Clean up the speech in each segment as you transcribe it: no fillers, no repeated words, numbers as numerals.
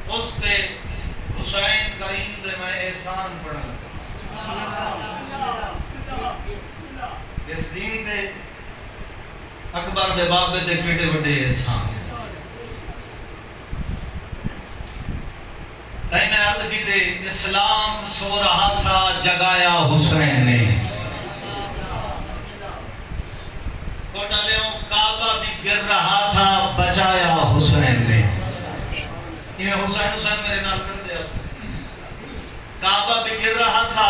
اس تے حسین کریم دے میں احسان پڑھن اس دین تے اکبر دے بابے دے کیڑے وڈے احسان میں عرض کی تے اسلام سو رہا تھا جگایا حسین نے کوٹا لیوں کعبہ بھی گر رہا تھا بچایا حسین نے یہ حسین میرے نال کر دیا کعبہ بھی گر رہا تھا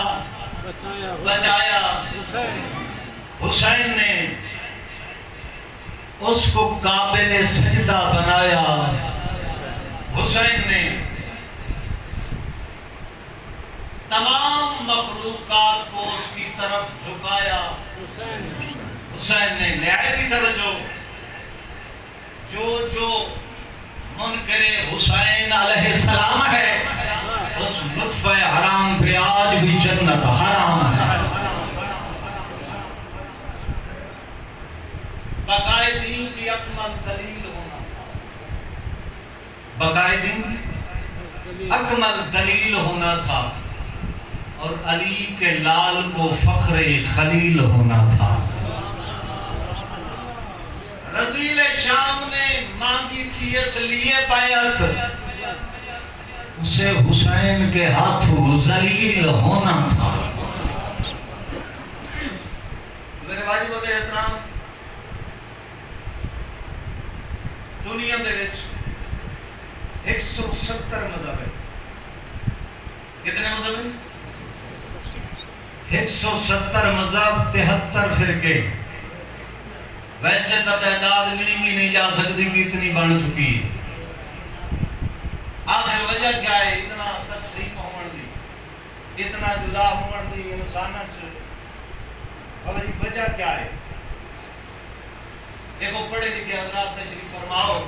بچایا حسین نے اس کو قابل سجدہ بنایا حسین نے تمام مخلوقات کو اس کی طرف جھکایا حسین نے نہایت توجہ جو منکر حسین علیہ السلام ہے اس لطف حرام پہ آج بھی جنت حرام ہے بقائے دین کی اکمل دلیل ہونا بقائے دین اکمل دلیل ہونا تھا اور علی کے لال کو فخر خلیل ہونا تھا رسول شام نے مانگی تھی اس لیے بیعت اسے حسین کے ہاتھوں ذلیل ہونا تھا میرے واجب و احترام دنیا دے وچ 170 مذہب ہے کتنے مذہب ہیں 170 مذہب 73 فرقے ویسے تو تعداد بھی نہیں جا سکتی کہ اتنی بن چکی ہے آخر وجہ کیا ہے اتنا تقسیم ہون دی اتنا جدا ہون دی انسانت اور وجہ کیا ہے دیکھو پڑھے لکھے حضرات تشریف فرماؤ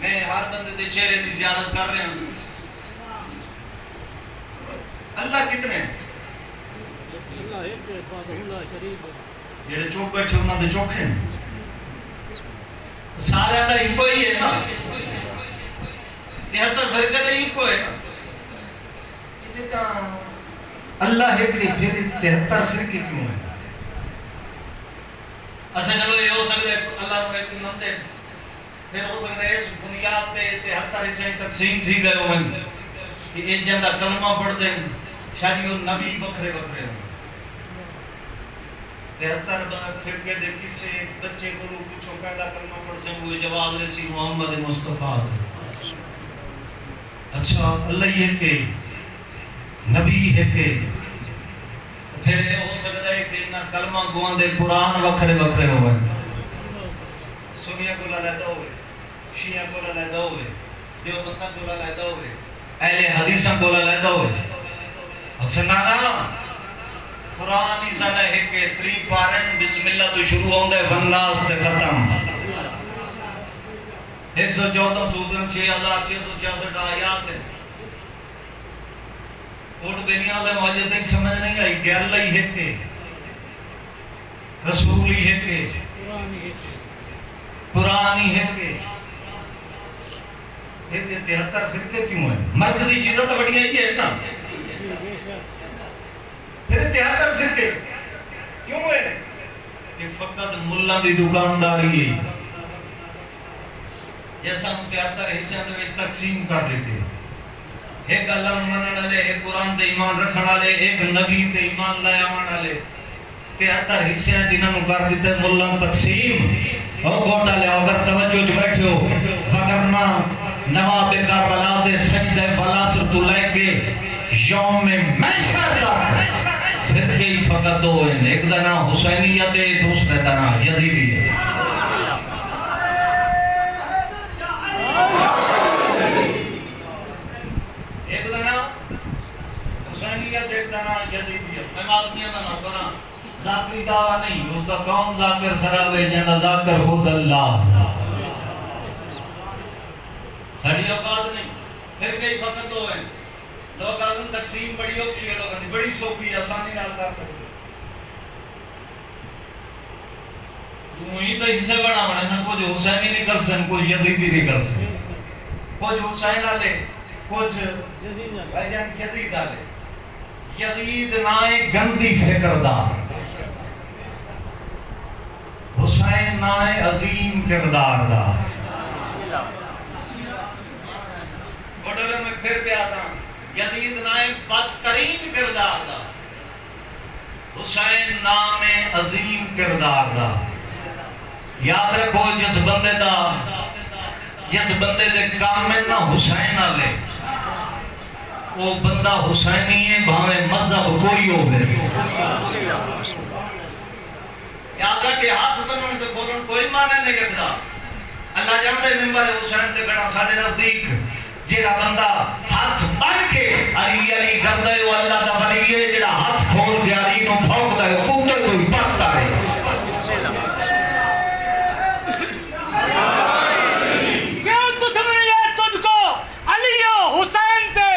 میں ہر بندے دے چہرے دی زیارت کر رہے ہوں اللہ کتنے ہیں اللہ ایک ہے اللہ شریف ہے جڑے چوک بیٹھے انہاں دے چوکھے سارے دا ایک ہی ہے نا 73 فرقے دے ایک ہے نا جتا اللہ ہے کہ پھر 73 فرقے کیوں ہیں اچھا چلو یہ ہو سکتا ہے اللہ نے ایک نام دے پھر ہو سکتا ہے اس بنیاد پہ 73 حصے تقسیم تھی گئے ہوئے کہ ایک جندہ کلمہ پڑھ دیں شاید وہ نبی بکھرے بکھرے ہیں 73 فرقے دے کسے بچے کو پوچھو پہلا کلمہ پڑھ سے وہ جواب رسی محمد مصطفیٰ اچھا اللہ یہ کہ نبی ہے کہ پھر یہ ہو سکتا ہے کہ انہاں کلمہ گوان دے قرآن وکھرے وکھرے ہوئے سنیہ کو لہدہ ہوئے شیعہ کو لہدہ ہوئے دیوبندہ کو لہدہ ہوئے اہل حدیثہ کو لہدہ ہوئے اچھا نانا قرآن ہی سنہ ہے کہ 3 پارن بسم اللہ تو شروع ہوں دے والناس تے ختم 114 سورتیں 6666 آیات ہیں کوٹ بینیاں لے مواجہ تک سمجھ نہیں آئی کہ اللہ ہی ہے کہ رسول ہی ہے کہ قرآن ہی ہے کہ یہ 73 فرقے کیوں ہیں مرکزی چیزیں تو بڑی ہے یہ نا پھر 73 فرقے کیوں ہے یہ فقط ملہ دی دکانداری ہے جیسا ہم 73 حصے میں تقسیم کر دیتے ہیں ایک اللہ منن والے ایک قرآن تے ایمان رکھن والے ایک نبی تے ایمان لے آون والے 73 حصے جنہاں نوں کر دتے ملہ تقسیم او کوٹا لے اگر توجہ وچ بیٹھے ہو فقرنا نواب کربلا دے سجدے بلاسر تو لے کے یوم محشر تک پھر کئی فقط دو ہیں ایک دا نام حسینیت ہے دوسرے دا نام یزیدی ہے ایک دا نام حسینیت ایک دا نام یزیدیت میں معلومیہ دا نام کرنا ذاکری دعویٰ نہیں اس دا کون ذاکر سراوے جنہ ذاکر خود اللہ سڑی اوقات نہیں پھر کئی فقط دو ہیں لوگ آدم تقسیم بڑی اوکھی ہے لوگوں نے بڑی سوکھی آسانی نال کر سکتے تو ہی تو حصے بڑا بڑا نہ کچھ حسینی نکل سن کچھ یزیدی نکل سن کچھ حسین والے کچھ بھائی جان یزید والے. یزید نائے گندی فکر دا, حسین نائے عظیم کردار دا. بڑھلے میں پھر پہ آتا ہوں, یزید نائے بدترین کردار دا, حسین نام عظیم کردار دا. یاد رکھو جس بندے دے کام میں نہ حسین آلے, وہ بندہ حسینی ہے بھاوے مذہب کوئی ہو بے. یاد رکھے ہاتھ بننے پہ بولن کوئی معنی نہیں رکھتا. اللہ جاندے ممبر حسین تے کھڑا ساڈے نزدیک جیڑا بندہ ہاتھ بن کے علی علی کردا ہے وہ اللہ دا ولی ہے. جیڑا ہاتھ کھول کے علی نو بھونکدا ہے کتے کوئی پکتا ہے. کیوں دشمنی ہے تجھ کو علی و حسین سے,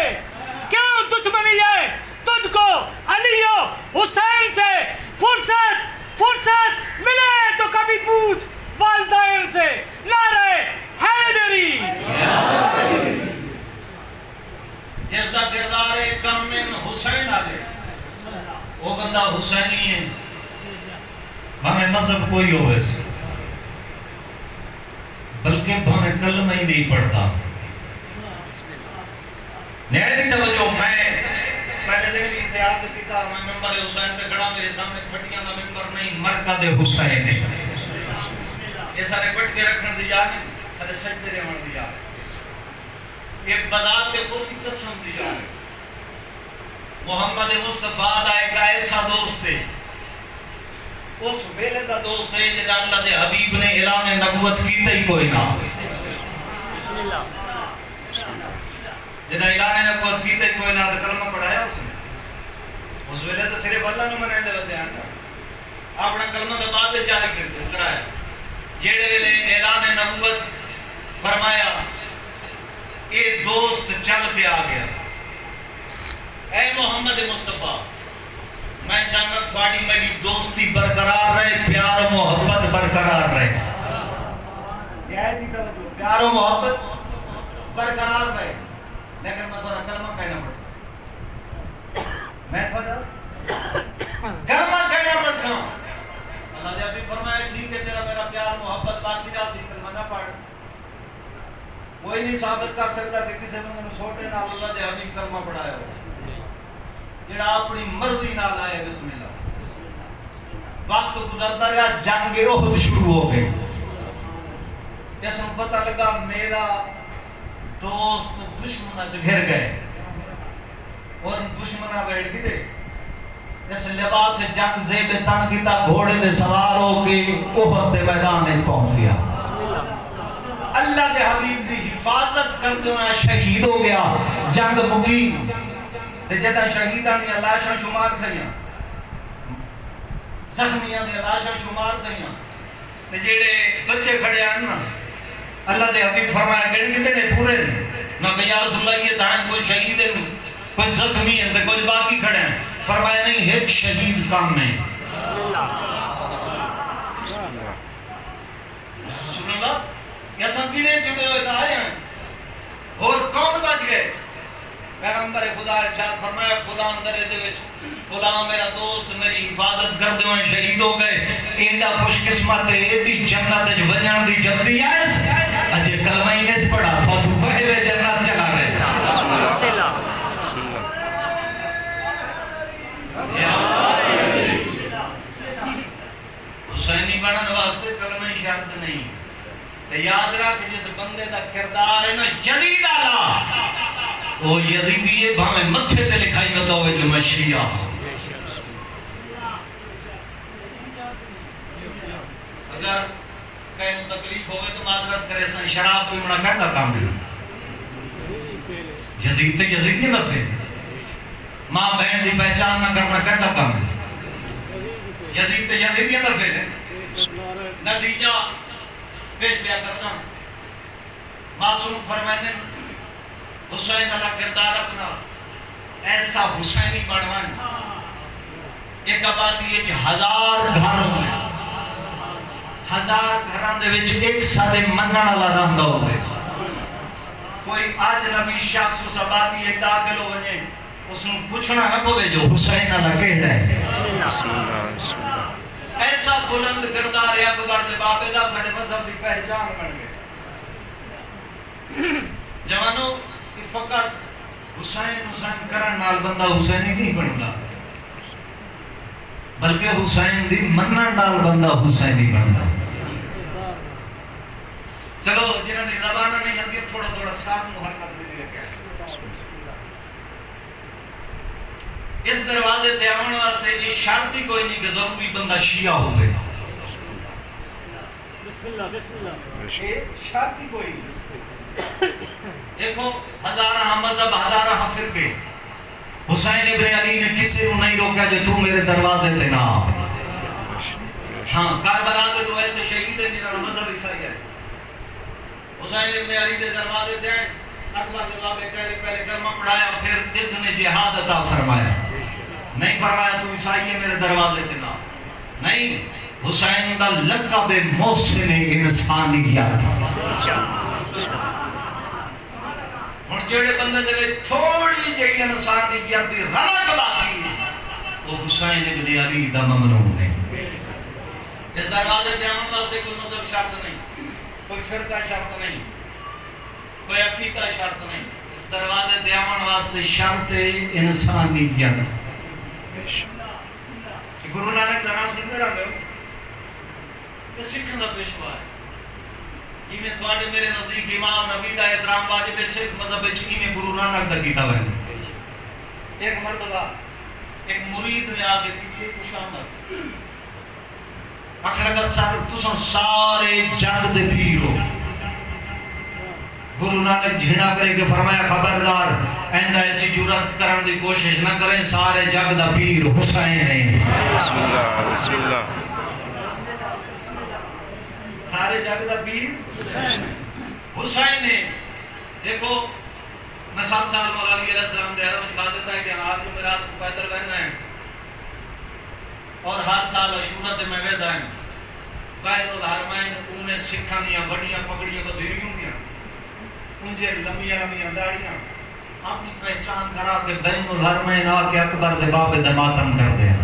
کیوں دشمنی ہے تجھ کو علی و حسین سے. فرصت ملے تو کبھی پوچھ والدین سے, نعرہ حیدری. جس دا کردار ہے کم من حسین آلے, وہ بندہ حسینی ہے بھاوے مذہب کوئی ہو ویسے, بلکہ بھاوے کلمہ ہی نہیں پڑھتا. نہایت توجہ, میں پہلے دن بھی اتحاد کیتا, میں ممبر حسین پہ کھڑا, میرے سامنے پھٹیاں دا ممبر نہیں, مرکز حسین ہے. یہ سارے پٹ کے رکھن دی جا نہیں, سارے سجدے رہن دی جا, یہ بذات کے خود کی قسم دی جا. محمد مصطفیٰ دا ایک ایسا دوست ہے, اس ویلے دا دوست ہے جنہاں اللہ دے حبیب نے اعلان نبوت کیتا ہی کوئی نہ. جنہاں اعلان نبوت کیتا ہی کوئی نہ, تو کلمہ پڑھایا اس نے. اس ویلے تو صرف اللہ نے منائے دے ودے آنگا, اپنا کلمہ دا بعد جاری کرتے کرایا. جیڑے ویلے اعلان نبوت فرمایا, اے دوست چل کے آ گیا. اے محمد مصطفیٰ, میں چاہتا تھوڑی میری دوستی برقرار رہے, پیار و محبت برقرار رہے. پیار و محبت برقرار رہے, لیکن میں تھوڑا کلمہ کہنا پڑ سکتا, میں تھوڑا کلمہ کہنا پڑ سکتا. اللہ نے ابھی فرمایا ٹھیک ہے تیرا میرا پیار محبت باقی رہا سی, کلمہ نہ پڑھ. کوئی نہیں ثابت کر سکتا کہ کسی بندے نے چھوٹے نال اللہ دے حبیب کلمہ پڑھایا ہو, جڑا اپنی مرضی نال آئے. بسم اللہ. وقت گزرتا رہا, جنگ احد شروع ہو گئی. جس کو پتہ لگا میرا دوست دشمنہ جو گھر گئے, اور دشمنہ بیٹھ گئے, اس لباس جنگ زیب تن کیتا, گھوڑے دے سوار ہو کے احد دے میدان میں پہنچ گیا. اللہ دے حبیب دی حفاظت کرتے ہوئے شہید ہو گیا. جنگ مکی تے جدہ شہیداں دی لاشاں شمار تھیاں, زخمیاں دی لاشاں شمار تھیاں, تے جڑے بچے کھڑے ہیں نا, اللہ دے حبیب فرمایا گڑ کتے نے پورے نہ کہ یا رسول اللہ یہ دائیں کوئی شہید ہے, کوئی زخمی ہے, تے کوئی باقی کھڑے ہیں. فرمایا نہیں, ایک شہید کام نہیں. رسول اللہ یا سنگینے چکے ہوئے آئے ہیں, اور کون بچ گئے؟ پیغمبر خدا ارشاد فرمایا خدا اندر دے وچ خدا میرا دوست میری حفاظت کردے ہوئے شہید ہو گئے. ایڈا خوش قسمت ہے, ایڈی جنت وچ ونجن دی جلدی ہے. اجے کلمہ ہی نہیں پڑھا تھا تو پہلے جنت چلا گئے. حسینی بنن واسطے کلمہ شرط نہیں. یاد رکھ جس بندے دا کردار ہے نا یزید آلا, وہ یزیدی ہے بھاویں متھے تے لکھائی متا ہوئے جو میں شیعہ. اگر کہیں تکلیف ہوئے تو معذرت کرے, سن شراب پیمنا کہتا کام دینا. یزید تے یزیدی نہ پھر ماں بہن دی پہچان نہ کرنا کہتا کام دینا. یزید تے یزیدی نہ پھر نتیجہ پیش بیا کرتا ہوں. معصوم فرمائے دن حسین اللہ کردار اپنا ایسا حسینی بڑھوان, ایک آبادی ہے 1000 گھر ہوئے, 1000 گھران دے وچ ایک سارے منن والا رہندا ہوئے. کوئی اجنبی شخص اس آبادی ایک داخل ہو ونے اس نے پوچھنا نہ پوے جو حسین اللہ کہڑا ہے. ایسا بلند کردار ہے اکبر دے بابے دا ساڈے مذہب دی پہچان بن گئے. جوانو کہ فقط حسین کرن نال بندہ حسینی نہیں بندا بلکہ حسین دی منن نال بندہ حسینی بندا. چلو جنہاں دی زبان نہیں آندی تھوڑا تھوڑا ساتھ محرکت بھی رکھا. اس دروازے تے آن واسطے یہ شرط ہی کوئی نہیں کہ ضروری بندہ شیعہ ہوئے. بسم اللہ یہ شرط ہی کوئی نہیں. دیکھو ہزارہ مذہب ہزارہ فرقے حسین ابن علی نے کسی کو نہیں روکا جو تو میرے دروازے تے نہ. ہاں کربلا کے دو ایسے شہید ہیں جنہوں نے مذہب عیسائی ہے. حسین ابن علی دے دروازے تے اکبر دے بابے پہلے کلمہ پڑھایا پھر اس نے جہاد عطا فرمایا. نہیں فرمایا تو عیسائی ہے میرے دروازے تے نہ. نہیں حسین دا لقب محسن انسانیت. ہن جڑے بندے دے وچ تھوڑی جہی انسانیت دی رمق باقی وہ حسین ابن علی دا ممنون ہے. اس دروازے تے آن واسطے کوئی مذہب شرط نہیں, کوئی فرقہ شرط نہیں, کوئی عقیدہ شرط نہیں. اس دروازے تے آن واسطے شرط انسانیت. گرو نانک دا نام سنتے رہتے ہو کہ سکھ دا پیشوا ہے. میں تھوڑے میرے نزدیک امام نبی دا احترام واجب ہے. سکھ مذہب وچ میں گرو نانک دا کتاب ہے. ایک مرتبہ ایک مرید نے آ کے پیچھے خوشامد اکھڑا سر تساں سارے جگ دے پیر ہو. گرو نانک جھڑا کرے کہ فرمایا خبردار آئندہ ایسی جرات کرنے دی کوشش نہ کریں, سارے جگ دا پیر حسین ہے. بسم اللہ بسم اللہ. سارے جگ دا پیر حسین ہے. دیکھو میں 7 سال مولا علی علیہ السلام دے حرم میں دیتا ہے کہ آج جو میرا پیدل رہنا ہے اور ہر سال عاشورہ تے میں ویدا ہے. بین الحرمین انہیں سکھاں دیاں بڑیاں پگڑیاں بدھیری ہوں گیاں, انجے لمیاں لمیاں داڑیاں اپنی پہچان کرا کے بین الحرمین آ کے اکبر دے بابے دے ماتم کر دے ہیں.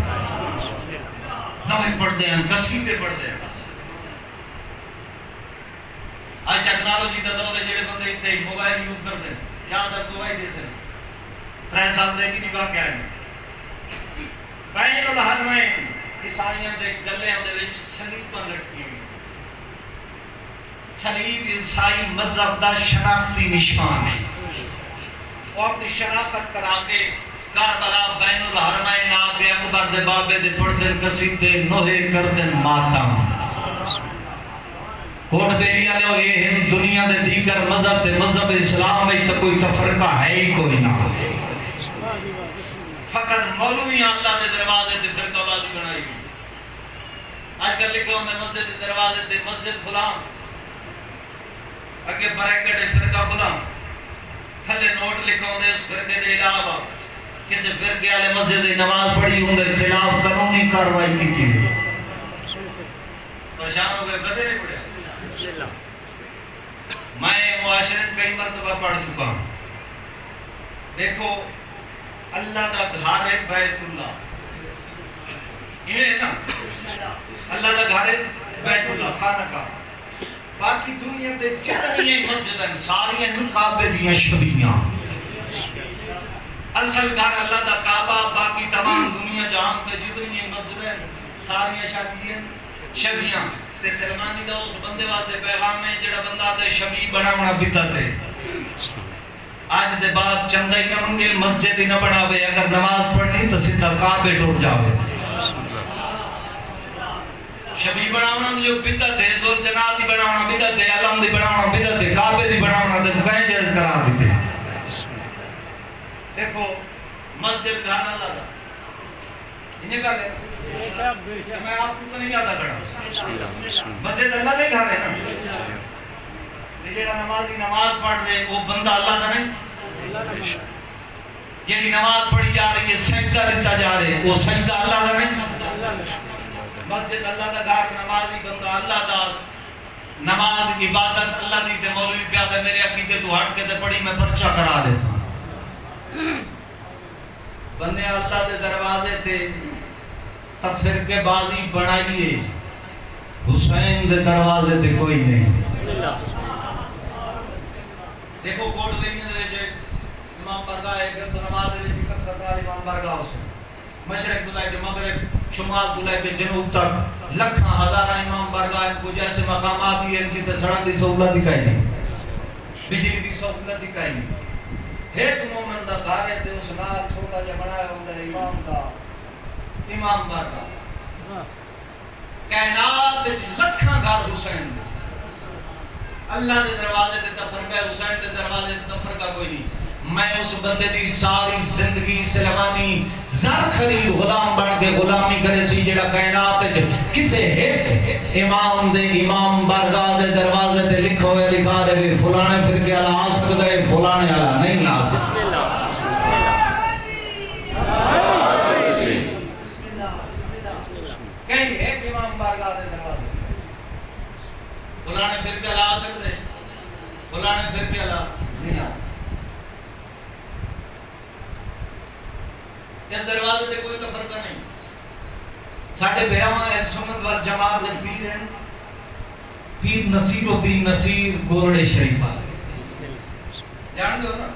نویں پڑھ دے ہیں, قصیدے پڑھ دے ہیں. آج ٹیکنالوجی دا دور ہے, جڑے بندے اتنے موبائل یوز کرتے ہیں یہاں سب کو دے سے 3 سال دے کی نگاہ کیا ہے. بین الحرمین عیسائیاں دے گلیاں دے وچ صلیباں لٹکیاں ہوئیں. صلیب عیسائی مذہب دا شناختی نشان ہے. وہ اپنی شناخت کرا کے کربلا بین الحرمین آ کے اکبر دے بابے دے پڑھ دن قصیدے نوحے کر دن ماتم. کوٹ بیلی آلے ہو یہ ہند دنیا دے دیگر مذہب دے مذہب اسلام میں تو کوئی تفرقہ ہے ہی کوئی نہ. فقط مولوی اللہ دے دروازے دے فرقہ بازی بنائی گئی. آج کل لکھا ہوندے مسجد دے دروازے دے مسجد فلان, اگے بریکٹ فرقہ فلان, تھلے نوٹ لکھا ہوندے اس فرقے دے علاوہ کسی فرقے والے مسجد دی نماز پڑھی ہوندے خلاف قانونی کارروائی کی تھی. پریشان ہو گئے گدے نہیں پڑھے. میں معاشرت کئی مرتبہ پڑھ چکا ہوں. دیکھو اللہ دا گھر ہے بیت اللہ, یہ ہے نا اللہ دا گھر ہے بیت اللہ خانہ کا. باقی دنیا دے جتنی مسجد ہیں ساری ہیں کعبے دیاں شبیاں. اصل گھر اللہ دا کعبہ, باقی تمام دنیا جہاں پہ جتنی مسجد ہیں ساری شبیاں. تے سلمانی دا اس بندے واسطے پیغام ہے جڑا بندہ تے شبی بناونا بدعت ہے. آج دے بعد چندہ ہی نہ منگے, مسجد ہی نہ بناوے, اگر نماز پڑھنی تو سیدھا کعبے ٹوٹ جاوے. شبی بناونا جو بدعت ہے, زول جنات ہی بناونا بدعت ہے, علم دی بناونا بدعت ہے, کعبے دی بناونا تے کہیں جائز قرار دیتے. دیکھو مسجد گھر اللہ دا انہیں کہا گیا میں آپ کو تو نہیں یادہ کرنا. مسجد اللہ دے گھر ہے نا. جیڑا نمازی نماز پڑھ رہے وہ بندہ اللہ دا نہیں. جیڑی نماز پڑھی جا رہی ہے سجدہ دیتا جا رہے وہ سجدہ اللہ دا نہیں. مسجد اللہ دا گھر, نمازی بندہ اللہ دا. نماز عبادت اللہ دی تے مولوی پیادہ میرے عقیدے تو ہٹ کے تے پڑھی میں پرچہ کرا دے سا بندے اللہ دے دروازے تے تفر کے بازی بڑھائیے حسین دے دروازے تے کوئی نہیں دیکھو کوٹ ویلیاں دے وچ امام برگاہ ہے گرد نماز دے وچ کثرت نال امام برگاہ ہو سن مشرق تو لے کے مغرب شمال تو لے کے جنوب تک لکھاں ہزاراں امام برگاہ کو جیسے مقامات ہی ہیں جتے سڑک دی سہولت ہی کہیں نہیں بجلی دی سہولت ہی کہیں نہیں ایک مومن دا گھر ہے تے اس نال چھوٹا جہا بنایا ہوندا ہے امام دا امام برگاہ کائنات وچ لکھاں گھر حسین دے اللہ دے دروازے تے تفرقہ حسین دے دروازے تے تفرقہ کوئی نہیں میں اس بندے دی ساری زندگی سلمانی زر خرید غلام بن کے غلامی کرے سی جڑا کائنات کسے امام دے امام بارگاہ دے دروازے تے لکھو ہے لکھا دے بھی فلانے فرقے والا آ سکتا ہے فلانے والا نہیں آ سکتا کہیں ایک امام بارگاہ دے دروازے فلانے فرقے والا آ سکتا ہے فلانے فرقے والا نہیں آ سکتا اس دروازے تے کوئی تفرقہ نہیں ساڈے بھراواں اہل سنت والجماعت دے پیر ہیں پیر نصیر الدین نصیر گولڑے شریف والے جان دو نا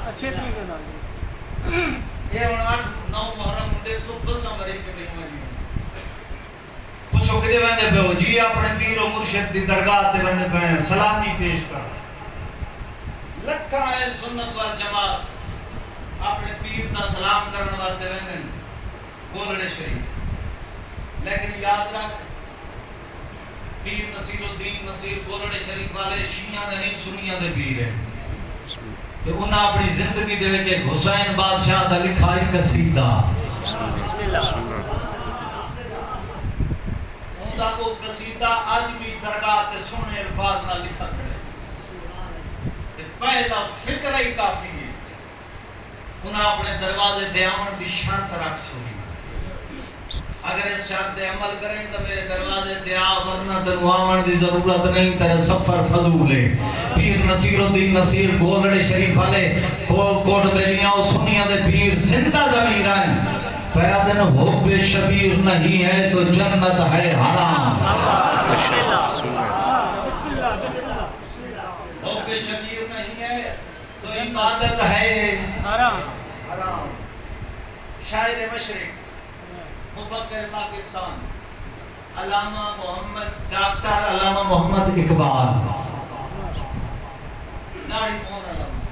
اچھے طریقے نال یہ ہن 8 9 محرم 150 ورے کے بیان جی پوچھو کدے وندے پے ہو جی اپنے پیر و مرشد دی درگاہ تے وندے پے سلامی پیش کر لکھاں اہل سنت والجماعت اپنے پیر دا سلام کرنے واسطے ویندے گولڑے شریف لیکن یاد رکھ پیر نصیر الدین نصیر گولڑے شریف والے شیعہ دے نہیں سنیاں دے پیر ہیں کہ انہاں اپنی زندگی دے وچ ایک حسین بادشاہ دا لکھا ایک قصیدہ بسم اللہ ان دا وہ قصیدہ اج بھی درگاہ تے سونے الفاظ نال لکھا کھڑے تے پہلا فکر ہی کافی ہے انہاں اپنے دروازے تے آمن دی شرط رکھ چھوڑی اگر اس شرط تے عمل کریں تو میرے دروازے تے آ ورنہ تنو آمن دی ضرورت نہیں تیرے سفر فضول ہے پیر نصیر الدین نصیر گولڑے شریف والے کوٹ بیلیاں و سنیاں دے پیر زندہ ضمیر ہیں پیادن حب شبیر نہیں ہے تو جنت ہے حرام حب شبیر نہیں ہے تو عبادت ہے حرام حرام شاعر مشرق مفکر پاکستان علامہ محمد ڈاکٹر علامہ محمد اقبال ناڑی کون علامہ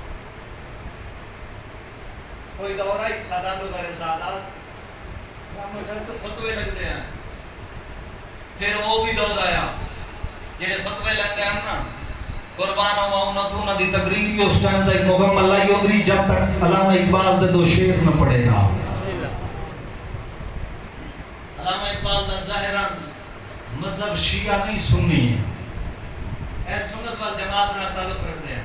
کوئی دورہ ہی سادات و غیر سادات علامہ صاحب تو فتوے لگتے ہیں پھر وہ بھی دور آیا جنہیں فتوے لیتے ہیں نا قربان ہوا انتوں نہ دی تقریر اس ٹائم تک مکمل لائی ہوگی جب تک علامہ اقبال دے دو شعر نہ پڑھے گا علامہ اقبال دا ظاہران مذہب شیعہ نہیں سنی ہے اہل سنت والجماعت نہ تعلق رکھتے ہیں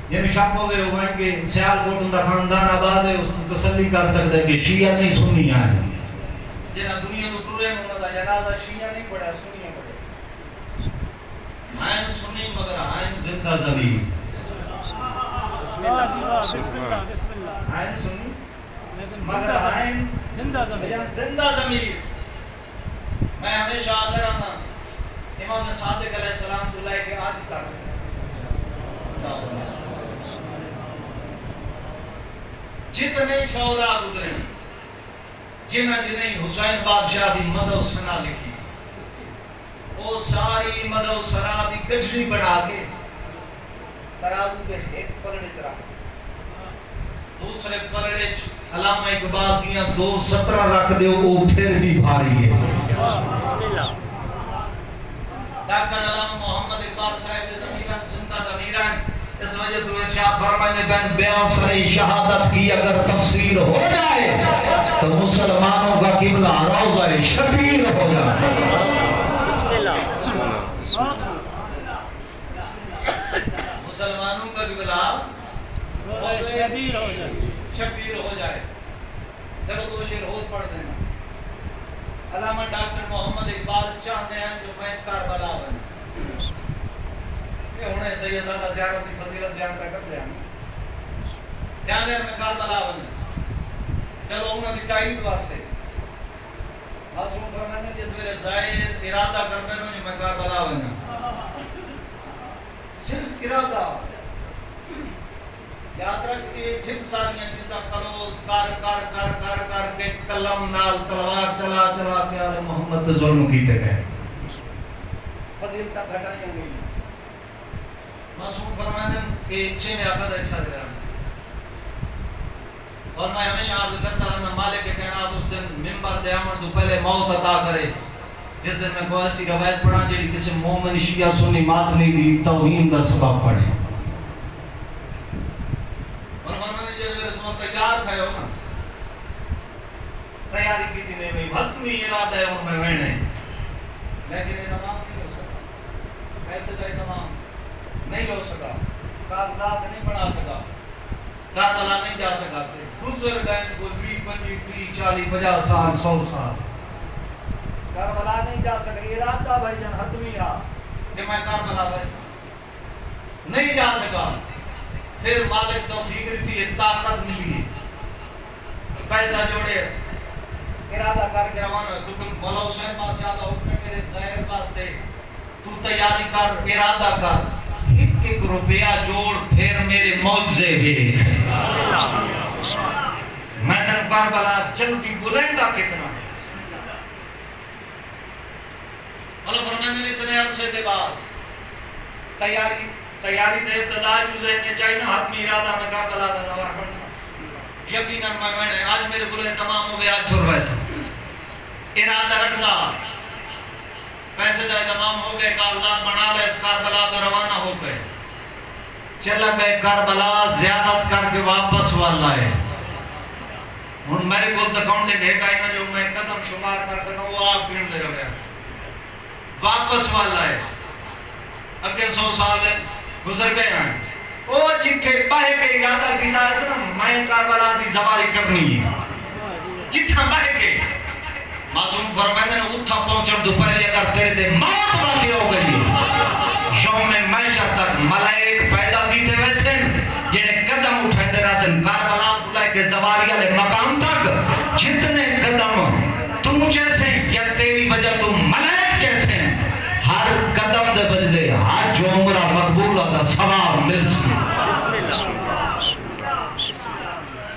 یعنی شک ہوئے ہوئے کہ سیال کوٹ ان دا خاندان آباد ہے اس کو تسلی کر سکتے ہیں کہ شیعہ نہیں سنی ہے جنہا دنیا تو پورے ہونا دا جنازہ شیعہ نہیں پڑھا سنی ہے پڑھے آئین سنی مگر آئین زندہ ضمیر آئین سنی مگر آئین زندہ ضمیر میں ہمیشہ آدھر آنا امام صادق علیہ السلام دلائے کے آدھ تک جتنے شعراء گزرے جنہیں حسین بادشاہ دی مدح و ثنا لکھی وہ ساری مدح و ثنا دی گجلی بڑھا کے ترازو دے ایک پلڑے چ رکھ دوسرے پلڑے علامہ اقبال دیاں 2:17 رکھ دیو وہ پھر بھی بھاری ہے ڈاکٹر علامہ محمد اقبال صاحب ضمیران زندہ ضمیران اس وجہ تو ارشاد فرمائے بین بیان سری شہادت کی اگر تفسیر ہو جائے تو مسلمانوں کا قبلہ روضہ شبیر ہو جائے مسلمانوں کا قبلہ شبیر ہو جائے شبیر ہو جائے چلو دو شعر اور پڑھ دینا علامہ ڈاکٹر محمد اقبال چاہتے ہیں جو میں کربلا بن یہ ہونے سیدہ زیارت کی فضیلت بیان کر دیا دھیان دیر میں کربلا بن چلو انہوں نے تائید واسطے معصوم فرماتے ہیں جس ویلے ظاہر ارادہ کرتے ہیں جو میں کربلا بن صرف ارادہ یاد رکھ ایک ٹھیک ساریاں چیزاں کرو کر کے قلم نال تلوار چلا چلا کے آل محمد ظلم کیتے گئے فضیلتاں گھٹائیں گئی معصوم فرماتے ہیں کہ اچھے میں عقد اچھا دے رہا اور میں ہمیشہ عرض کرتا رہنا مالک کے کائنات اس دن منبر دے آمن تو پہلے موت عطا کرے جس دن میں کوئی ایسی روایت پڑھا جیڑی کسی مومن شیعہ سنی ماتنی دی توہین دا سبب پڑھے اور فرمانے جب تم تیار تھے ہو نا تیاری کی تھی نہیں میں حتمی ارادہ ہے ان میں وینے لیکن یہ تمام نہیں ہو سکا ایسے تو تمام نہیں ہو سکا کاغذات نہیں بنا سکا کربلا نہیں جا سکا تھے گزر گئے کوئی 20 25 30 40 50 سال 100 سال کربلا نہیں جا سکا ارادہ بھائی جان حتمی آ کہ میں کربلا ویسا نہیں جا سکا پھر مالک توفیق رہتی ہے طاقت ملی پیسہ جوڑے ارادہ کر کے روانہ تو تم بولو حسین بادشاہ دا حکم میرے ظاہر واسطے تو تیاری کر ارادہ کر ایک روپیہ جوڑ پھر میرے معجزے دیکھ میں تن کربلا جنتی بلندہ کتنا ہے اللہ فرمانے نے اتنے عرصے کے بعد تیاری دے ابتدا جو ذہن چاہیے نا حتمی ارادہ میں کربلا دا نوار بن سا یقیناً میں آج میرے بلے تمام ہو گئے آج چھوڑ ویسا ارادہ رکھنا پیسے دا تمام ہو گئے کاغذات بنا لے اس کربلا تو روانہ ہو گئے چلا گئے کربلا زیارت کر کے واپس والا ہے ہن میرے کو تکون دے گھے کائیں جو میں قدم شمار کر سکا وہ آپ گن دے رہے واپس والا ہے اگے 100 سال گزر گئے ہیں او جتھے باہے کے ارادہ کیتا ہے سن میں کربلا دی زواری کرنی ہے جتھا باہے کے معصوم فرماتے ہیں اتھا پہنچن تو پہلے اگر تیرے دے موت واقع ہو گئی یوم محشر تک ملائک پیدا کیتے ویسے جنہیں قدم اٹھائے دے راسن کربلا بلائے کے زواری والے مقام تک جتنے قدم تم جیسے یا تیری وجہ تم ملائک جیسے ہر قدم دے بدلے حج عمرہ مقبولہ کا ثواب مل سکے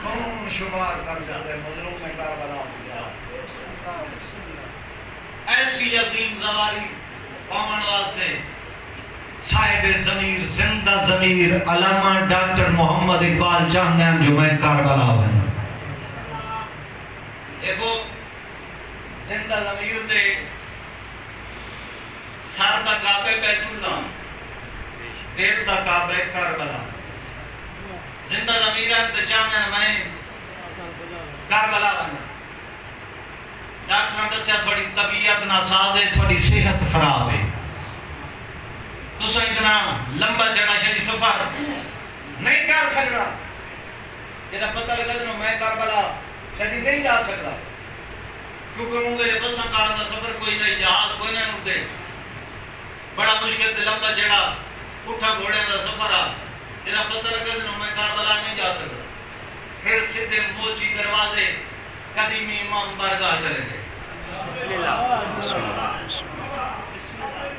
کون شمار کر سکتے مظلوم میں کربلا ایسی عظیم زواری پاون واسطے صاحب ضمیر زندہ ضمیر علامہ ڈاکٹر محمد اقبال چاہتے ہیں جو میں کربلا بنا ایکو زندہ ضمیر دے سر دا کعبے بیت اللہ دل دا کعبے کربلا زندہ ضمیر ہے چاہتے ہیں میں کربلا بنا ڈاکٹر دسیا تھوڑی طبیعت ناساز ہے تھوڑی صحت خراب ہے تو سو اتنا لمبا جڑا شدی سفر نہیں کر سکتا جیسا پتہ لگا جنہوں میں کربلا شدی نہیں جا سکتا کیونکہ مجھے بساں کارن دا سفر کوئی نہیں جہاز کوئی نہیں نکتے بڑا مشکل تے لمبا جڑا اٹھا گھوڑے دا سفر آ جیسا پتہ لگا جنہوں میں کربلا نہیں جا سکتا پھر سدھے موچی دروازے قدیمی امام بارگاہ چلے گئے بسم اللہ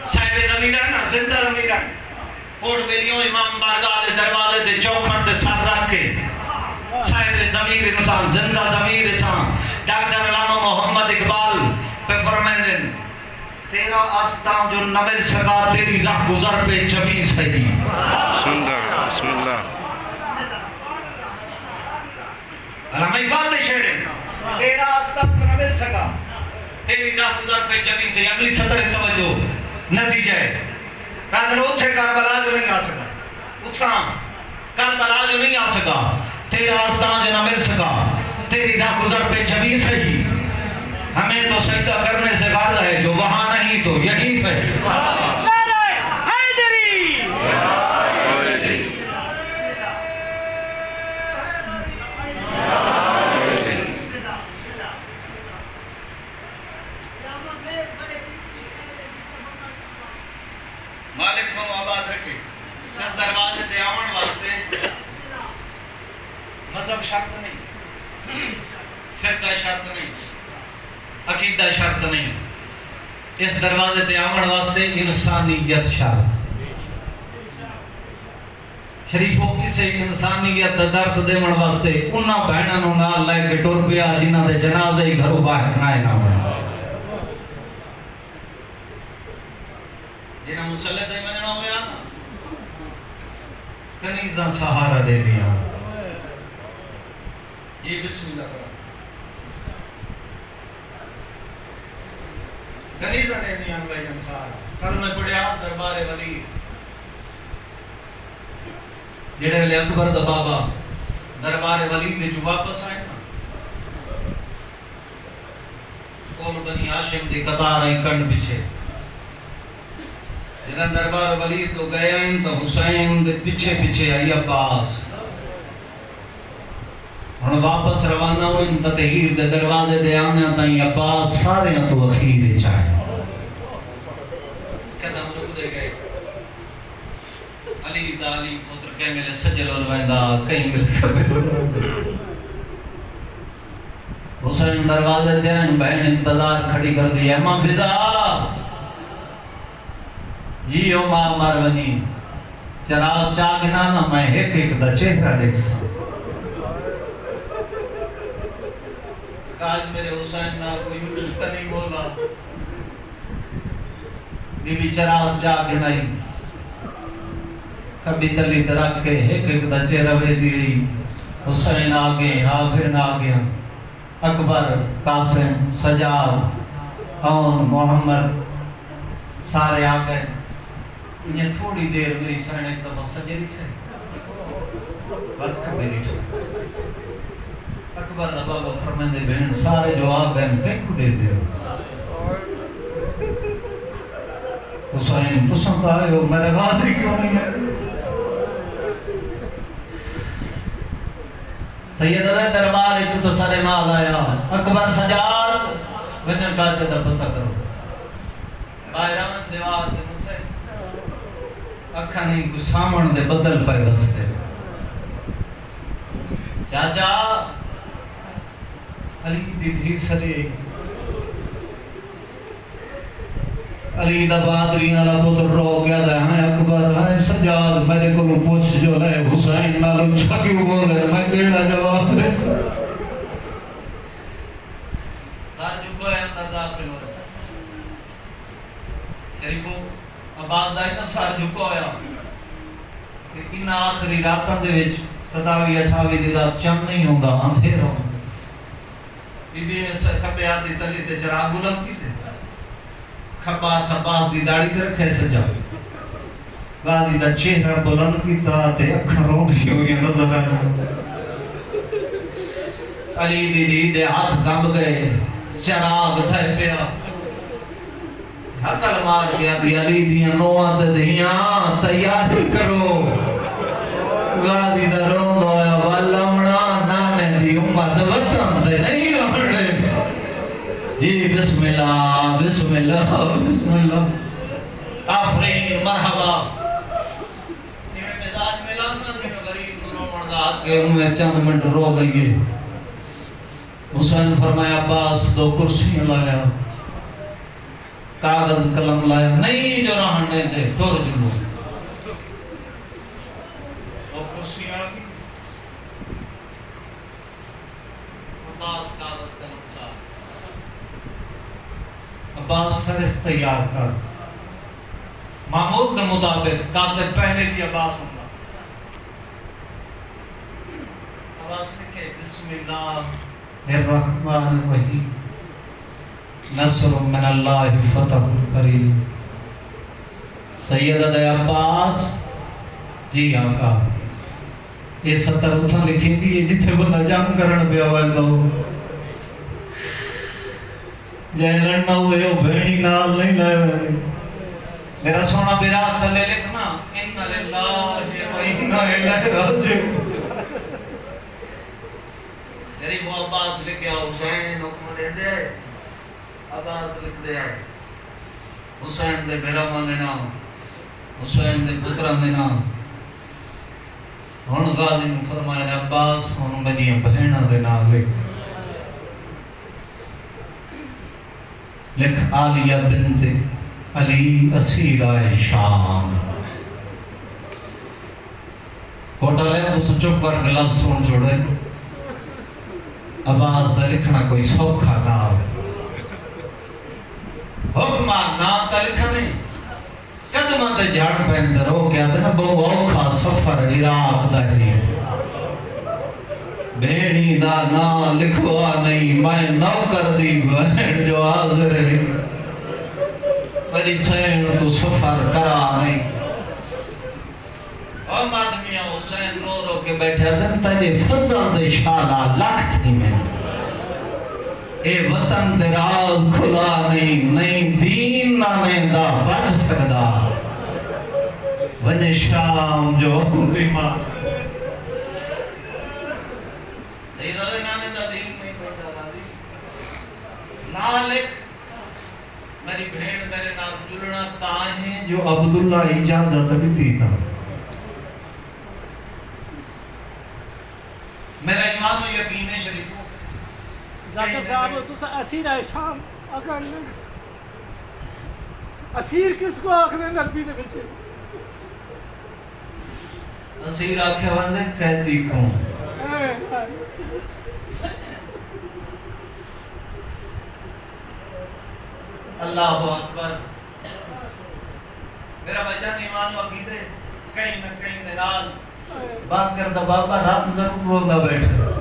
صاحب ضمیر ہے نا زندہ ضمیر ہے کوٹ بیلیوں امام بارگاہ دے دروازے دے چوکھٹ دے سر رکھ کے صاحب ضمیر انسان زندہ ضمیر انسان ڈاکٹر علامہ محمد اقبال پہ فرمائیں دیں تیرا آستان جو نہ مل سکا تیری راہ گزر پہ جبی سہی بسم اللہ علامہ اقبال دے شعر تیرا آستان جو نہ مل سکا تیری راہ گزر پہ جبی سے اگلی سطر توجہ نتیجہ ہے قادر اتھے کربلا جو نہیں آ سکا اتھا کربلا جو نہیں آ سکا تیرا آستان جو نہ مل سکا تیری راہ گزر پہ جبی سہی ہمیں تو سجدہ کرنے سے غرض ہے جو وہاں نہیں تو یہیں سے شرط نہیں، فرقہ شرط نہیں، عقیدہ شرط نہیں، اس دروازے تے آمن واسطے انسانیت شرط۔ شریفوں کسے انسانیت دا درس دیون واسطے انہاں بہناں نوں نال لے کے ٹر پیا جنہاں دے جنازے ہی گھروں باہر نہ ہونا، جنہاں مسلح تے مننا ہویا نا کنیزاں سہارا دے دیا۔ یہ بسم اللہ کرو، کنیزاں دے دیا بھائی جان سہارا۔ کل میں پڑھیا دربار ولی جڑے علی اکبر دا بابا دربار ولی دے جو واپس آئے نا، کول بنی ہاشم دی قطار آئی کنڈ پیچھے، جنہاں دربار ولی تو گئے ہیں تو حسین دے پیچھے پیچھے آئی عباس، ہن واپس روانہ ہوئے تطہیر دے دروازے دے آنے تائیں عباس سارے تو اخیر چاہے قدم رک دے گئے۔ علی دالی پتر کہیں ملے سجل الویندہ کہیں ملے قبل، حسین دروازے تھے بہن انتظار کھڑی کر دی، ماں فضا جی او ماں مرونی چراغ چاگنا نا میں ایک ایک دا چہرہ دیکھ سا۔ کاج میرے حسین نا کوئی اچھتا نہیں بولا، بی بی چراغ چاگنا ہی کبھی تلی درک کے ایک ایک دا چہرہ بے دی رہی۔ حسین آگے حافظ آگے اکبر قاسم سجاد اون محمد سارے آگئے۔ انہیں تھوڑی دیر میری سرن ایک دفعہ سجری تھے بات کبیری تھے۔ اکبر بابا فرمندے بہن سارے جو آگئے کہیں کھڑے دے حسین تو سنتا ہے ہو میرے غادری کیوں نہیں ہے؟ سید دربار تو سارے نال آیا اکبر سجاد وینے چاچے دا پتہ کرو باہران دیوار دے مجھے اکھا نہیں گسامن دے بدل پائے بستے چاچا علی دی دھی سرے علی دا بادری نالا پتر رو گیا دا ہے اکبر ہے سجاد میرے کو پوچھ جو ہے حسین نالو چھکیو بولے میں کیڑا جواب دے سر جھکو ہے اندر داخل ہو رہا شریفو عباس دائی نا سار جھکو آیا کہ ان آخری راتاں دے وچ 27-28 دی رات چم نہیں ہوں گا اندھیر ہوں بی بی نے سر کھپے آدھی تلی تے چراغ بلند کی تھے خباس دی داڑی تے رکھے سجا غازی دا چہرہ بلند کیتا تے اکھاں روندی ہوئی نظر آیا علی دی دی دے ہاتھ کمب گئے چراغ ٹھہ پیا حقل مار کیا دی علی دیاں نواں تے دیاں تیاری کرو غازی دا روند ہویا والمنا نانے دی امت وطن تے نہیں رہنے جی بسم اللہ بسم اللہ بسم اللہ آفرین مرحبا نیمیں مزاج ملانا نیمیں غریب نورو مرداد کے ان میں چند منٹ رو گئیے حسین فرمایا عباس 2 کرسیاں لایا کاغذ قلم لایا نہیں جو رہنے دے دور جلو 2 کرسیاں آگی عباس کاغذ قلم چاہ عباس فرست تیار کر معمول کے مطابق کاتب پہلے بھی عباس ہوگا عباس لکھے بسم اللہ الرحمن الرحیم نصر من اللہ فتح کریم سید دے عباس جی آقا یہ سطر اتھا لکھی دی جتھے بندہ جام کرن پہ آوائے دو جائے لڑنا ہوئے ہو بھینی نال نہیں لائے ہوئے میرا سونا بیرات تلے لکھنا انہا للہ و انہا الہ راجعون تیری وہ عباس لکھے حسین حکم دے دے عباس لکھ دے حسین دے بھیرمان دے نام حسین دے پتران دے نام ہن غازی نے فرمایا عباس ہن میری بہناں دے نام لکھ عالیہ بنت علی اسیرہ شام کوٹا لے تو سچپ کر کے لفظ سن چھوڑے عباس دا لکھنا کوئی سوکھا نام حکمہ نا تا لکھا نہیں قدمہ تے جھاڑ پہندر ہو کیا تھا نا بہو اوکھا سفر عراق دا ہی بھیڑی دا نا لکھوا نہیں میں نوکر دی بہن جو حاضر ہے میری سین تو سفر کرا نہیں اور مادمیاں حسین رو رو کے بیٹھے دن تیرے فضل دے شالا لکھ تھی میں اے وطن دے راز کھلا نہیں دین نانے دا بچ سکدا وجہ شام جو ہوتی ماں سیدہ دے نانے دا دین نہیں بچا راضی نالک میری بھیڑ میرے نام جلنا تاہیں جو عبداللہ اجازت دیتی تھا میرا ایمان و یقین شریفوں ذاکر صاحب تو اسیر ہے شام اگر اسیر کس کو آخر نربی دے بچے اسیر آکھے واندے قیدی کون اللہ اکبر میرا بجان ایمان و عقیدے کہیں نہ کہیں دنال بات کرتا بابا رات ضرور روندہ بیٹھے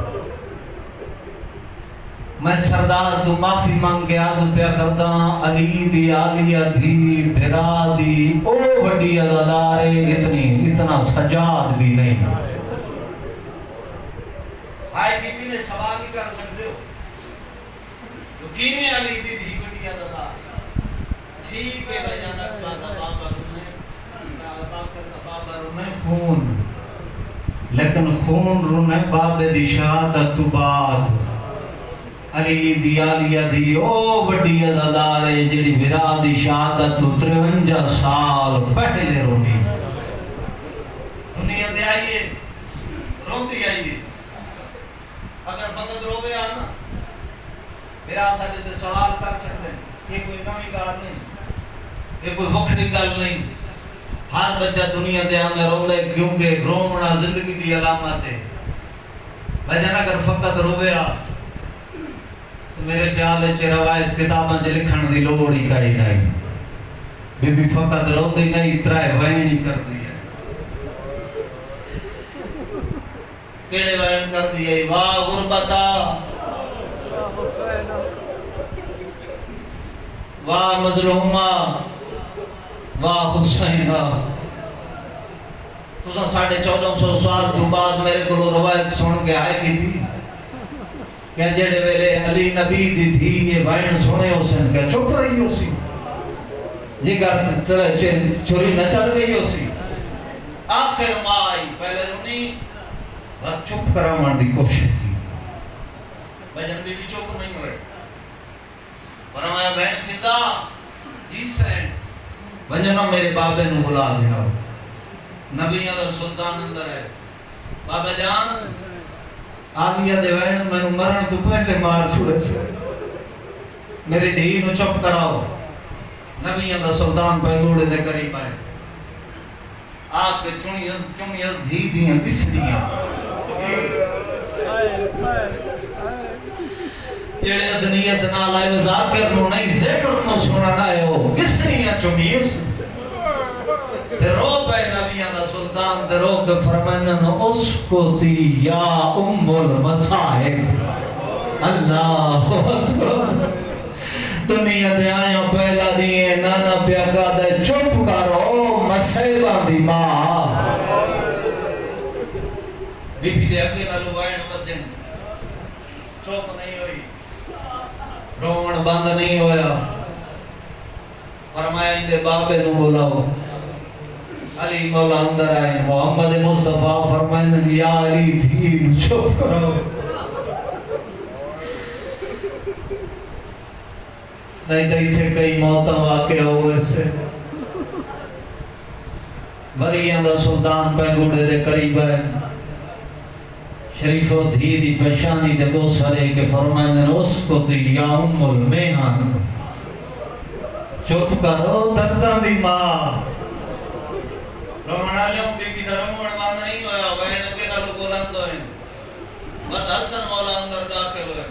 میں سردار تو معافی مانگ کے آدم پیا کرتا علی دی آلیہ دی بھرا دی او وڈی عدالارے اتنا سجاد بھی نہیں آئے بی بی نے سوال ہی کر سکتے ہو تو کینے علی دی دی وڈی عدالار ٹھیک ہے بھائی جانا بابا رونے خون لیکن خون رونے بابے دی شہادت تو بعد علی دی آلیہ دی او وڈی عزادار ہے جڑی بھرا دی شہادت تو 53 سال پہلے رونی دنیا دے آئیے روندی آئیے اگر فقط روے آنا میرا ساتھ دے سوال کر سکتے ہیں یہ کوئی نامی گار نہیں یہ کوئی وکھری گل نہیں ہر بچہ دنیا دے آنے روندے کیونکہ رومنا زندگی دی علامت ہے بھجن اگر فقط روے آ میرے خیال ہے روایت کتاباں چ لکھن دی لوڑ ہی کئی نہیں بی بی فقط روندی نہیں ترائے وین نہیں کردی ہے کیڑے وین کردی ہے واہ غربتا واہ مظلومہ واہ حسینہ تو 1450 سال تو بعد میرے کو روایت سن کے آئے کی تھی کہ جڑے ویلے علی نبی دی تھی یہ وائن سنے ہو سن کہ چپ رہی ہو سی جگر چوری نہ چل گئی ہو سی آخر ماں آئی پہلے رونی بات چپ کرامان دی کوشش کی بجن بی بھی چپ نہیں ہوئے فرمایا بہن خزا جی سین بجنہ میرے بابے نو بلا دیا نبی اللہ سلطان اندر ہے بابا جان آلیہ دے وین میں مرن تو پہلے مار چھوڑے سے میرے دین چپ کراؤ نبی اللہ سلطان پہلوڑے دے قریب آئے آگ کے چونی از دھی دیاں کس دیاں جیڑے از نیت نہ لائے ذاکر نو نہیں ذکر نو سونا نہ ہے ہو کس دیاں چونی اس رو پہ نبی اللہ سلطان دے رو کے فرمائنن اسکتی یا ام المصائب اللہ اکبر دنیا دے آیاں پہلا دیئے نانا پیاکا دے چپ کرو مسئبہ دی ماں بی بی دے اگے نلو وائن مدن چوپ نہیں ہوئی رومن بند نہیں ہویا فرمایا اندے بابے نو بولاو علی مولا اندر آئے محمد مصطفیٰ فرمائن یا علی دین چپ کرو نہیں تو تھے کئی موتاں واقع ہوئے سے وریاں دا سلطان پہنگوڑے دے قریب ہے شریف و دھی دی پشانی دے دو سرے کے فرمائن اس کو تو یا ام المیہان چپ کرو دردن دی ماں رومنا لیوں بی بی دا رومن باندھ نہیں ہویا وین کے نالو بلند ہوئے بد حسن مولا اندر داخل ہوئے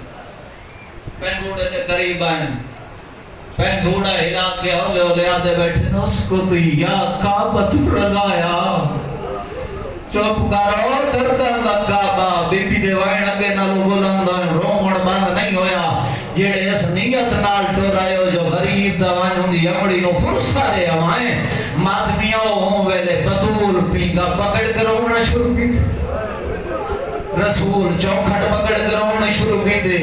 پینگوڑے دے قریب آئیں پینگوڑا ہلا کے اولے اولے آدھے بیٹھے اس کو تو یا کعبۃ رضایا چپ کرو دردن دا کعبہ بی بی دے وین کے نالو بلند ہوئے رومن باندھ نہیں ہویا جیڑے اس نیت نال ٹورائے ہو جو غریب دوان ہوں دی امڑی نو پرسارے ہوائیں ماتمیاں ہوں ویلے بطول پینگا پکڑ کر رونا شروع کی تھے رسول چوکھٹ پکڑ کر رونا شروع کی تھے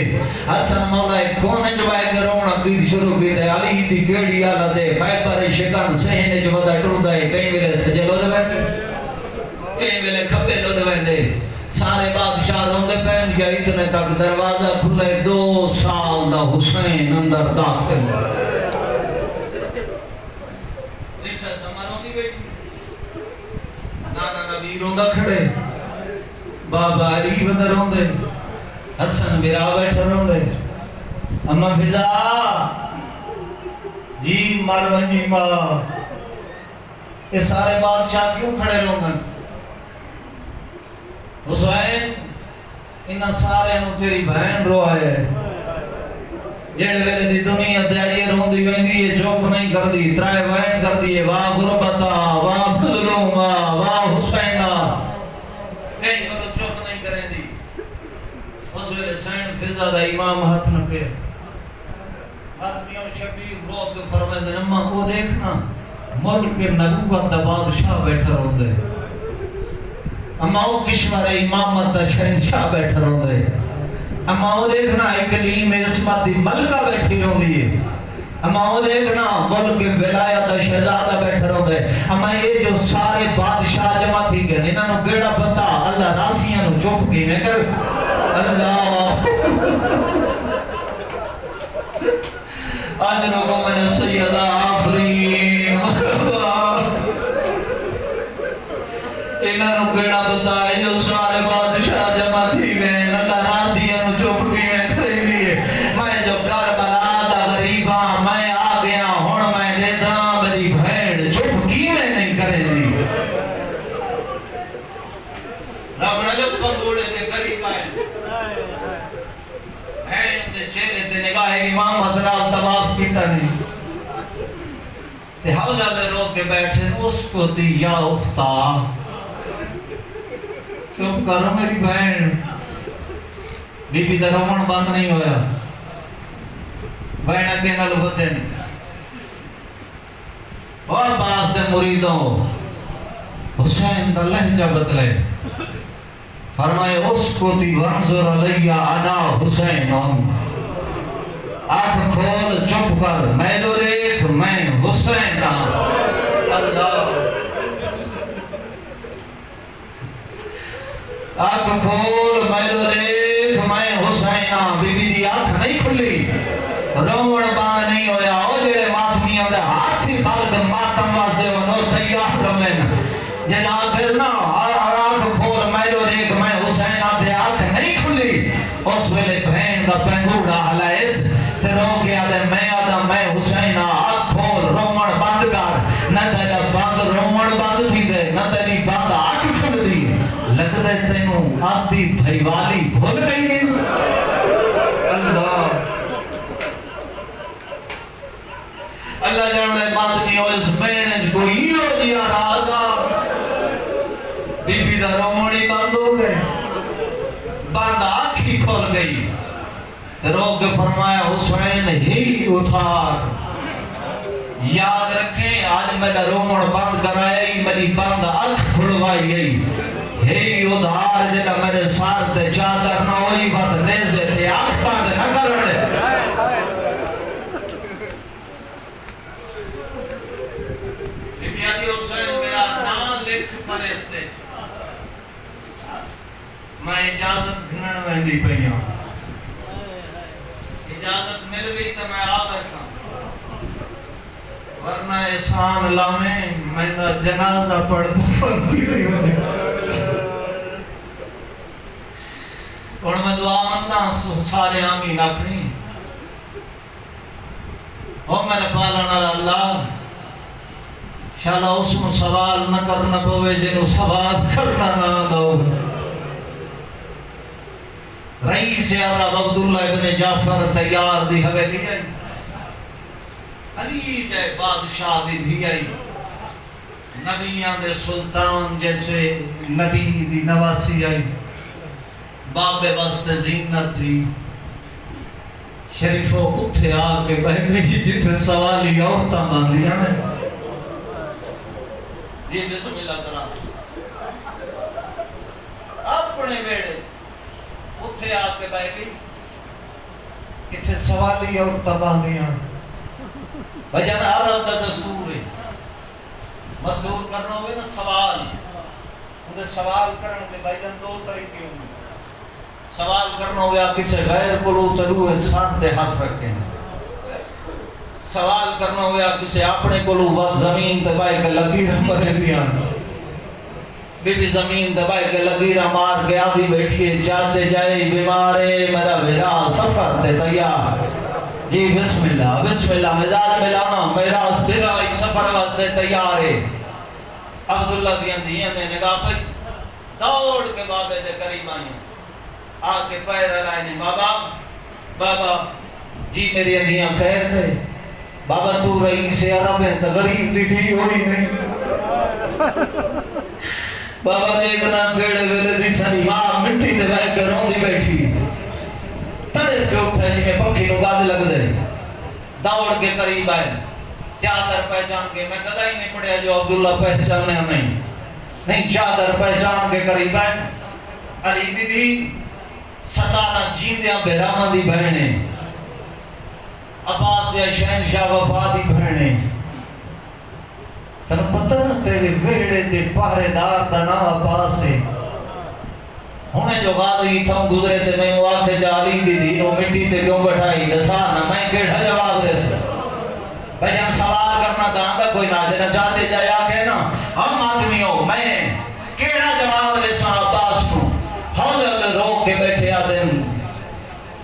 حسن مولا کونے جوائے کر رونا کی شروع کی تھے علی دی کیڑی آلہ دے فائبر شکن سہنے جو بدا ٹر دائے کہیں ویلے سجے لو دے کہیں ویلے کھپے لو دے سارے بادشاہ روندے پہن گیا اتنے تک دروازہ کھلے 2 سال دا حسین اندر داخل ریچھا سماروں دی بیٹھی نانا نبی روندہ کھڑے بابا علی بدر روندے حسن میرا بیٹھا روندے اما فضا جی مروانی ماں یہ سارے بادشاہ کیوں کھڑے روندے حسین انہا سارے انہوں تیری بہن رو آئے جیڑے ویلے دی دنیا دائیے رون دی ویندی یہ چوپ نہیں کر دی ترائے بہن کر دیئے واہ غربتا واہ بھلوما واہ حسینہ کہیں کرو چوپ نہیں کریں دی اس ویلے سین فضا دا امام ہاتھ نہ پہ آدمیوں شبیر رو کے فرمائے دے نمہ کو دیکھنا ملک نبوت دا بادشاہ بیٹھا رون دے اما وہ کشور امامت دا شہنشاہ بیٹھا رہو دے اما وہ دیکھنا اکلیم عصمت دی ملکہ بیٹھی رہو دیئے اما وہ دیکھنا ملک ولایت دا شہزادہ بیٹھا رہو دے اما یہ جو سارے بادشاہ جمع تھی گئے انہاں نو کیڑا پتا اللہ راسیاں نو چوپ کی میں کر اللہ آج لوگوں میں نے سیدہ آفرین انہاں نو کیڑا بتا ہے جو سارے بادشاہ جمع تھی گئے اللہ راسیاں نو چپ کی میں کھڑی دیئے میں جو کربلا دا غریباں میں آ گیا ہون میں دیتا میری بھیڑ چپ کی میں نہیں کرے دی رب نہ جو پنگوڑے دے قریب آئے بھیڑ دے چہرے دے نگاہ امام حضرات تواف کیتا نہیں تے حوضہ دے روک کے بیٹھے اس کو تی یا اختا چپ کرو میری بہن بی بی دا رومن بند نہیں ہویا بہن اگے نہ لبتے نہیں اور باز دے مریدوں حسین دا لہجہ بدلے فرمائے اس کو تی ونظر علیہ انا حسین آنکھ کھول چپ کر میں دو دیکھ میں حسین اللہ آنکھ کھول میں دو دیکھ میں حسینہ بی بی دی آنکھ نہیں کھلی رومن باندھ نہیں ہویا او جیڑے ماتمی اندے ہاتھی خالق ماتم واسدے ونو تیار رمین جن آنکھنا آنکھ کھول میں دو دیکھ میں حسینہ دے آنکھ نہیں کھلی اس ویلے بہن دا پینگوڑا حلائس تے رو کے آدھے میں آدھا میں حسینہ آنکھ کھول رومن باندھ کر نہ تیرا باندھ رومن باندھ تھی دے نہ تیری باندھ آنکھ کھل دی لگ دے تینوں آدھی بھائی والی بھول گئی اللہ اللہ جانے مادنی ہو اس بینج کو ہیو دیا رادا بی بی دا رومنی بند ہو گئے بند آنکھی کھول گئی روک کے فرمایا حسین ہی اتھار یاد رکھیں آج میرا رومن بند کرائی میری بند آنکھ کھلوائی گئی ہی ادھار جنہ میرے سار تے چادر نہ ہوئی بات ریزے تے آنکھ باندھ نہ کرنے بیادی حسین میرا نام لکھ فرستے میں اجازت گھنن ویندی پہیاں اجازت مل گئی تو میں آ بیسا ورنہ احسان لامیں میں دا جنازہ پڑھ دفن کی دی ہونے سارے آمین اپنی او میرے پالنا اللہ شالا اس میں سوال نہ کرنا پوے جنہوں سوال کرنا نہ دو رئیس عرب عبداللہ ابن جعفر تیار دی حویلی آئی علی جائے بادشاہ دی دھی آئی نبیان دے سلطان جیسے نبی دی نواسی آئی باب وسط زینت دی شریفوں اتھے آکے بہ گئی جتنے سوالی عورتاں باندیاں ہیں یہ بسم اللہ کرا اپنے بیڑے اتھے آکے بہ گئی کتنے سوالی عورتاں باندیاں بجن عرب دا دستور ہے مصدور کرنا ہوئے نا سوال انہیں سوال کرنے کے بجن دو طریقے ہوں سوال کرنا ہویا کسے غیر کلو تلوے سانتے ہاتھ رکھیں سوال کرنا ہویا کسے اپنے کلو وقت زمین دبائی کے لگیرہ مرے دیان بی بی زمین دبائی کے لگیرہ مار کے آدھی بیٹھئے چاچے جائے بیمارے میرا ویرا سفر تے تیار جی بسم اللہ مزاج ملانا میرا اسبرائی سفر واسطے تیار ہے عبداللہ دیاں دیاں نے نگاہ پہ دوڑ کے بابے دے قریب آئیں آکے پیر علائے نے بابا جی میری اندیاں خیر دے بابا تو رئیس عرب ہے تو غریب دی تھی ہوئی نہیں بابا دیکھنا پیڑے ویلے دی سنی ماں مٹی دے بھائی گھروں دی بیٹھی تڑے پہ اٹھا جی میں پکھی نو گاد لگ دے دوڑ کے قریب آئے چادر پہچان کے میں کدھا ہی نہیں پڑھیا جو عبداللہ پہچانے نہیں چادر پہچان کے قریب آئے علی دی ستارہ جیندیاں بیرامہ دی بہنیں عباس یا شہنشاہ وفا دی بہنیں تنو پتہ نہ تیرے ویڑے دے پہرے دار دا نا عباس ہے ہونے جو غازی تھا گزرے تے میں آکے جالی دی دینوں مٹی تے کیوں بٹھائی دسانا میں کیڑا جواب دے سے بھائی ہم سوال کرنا داندہ کوئی نہ دینا چاچے جائے آکے نا ہم آدمی ہو میں کیڑا جواب دے سا عباس کو ہولے روک کے بیٹھے آدم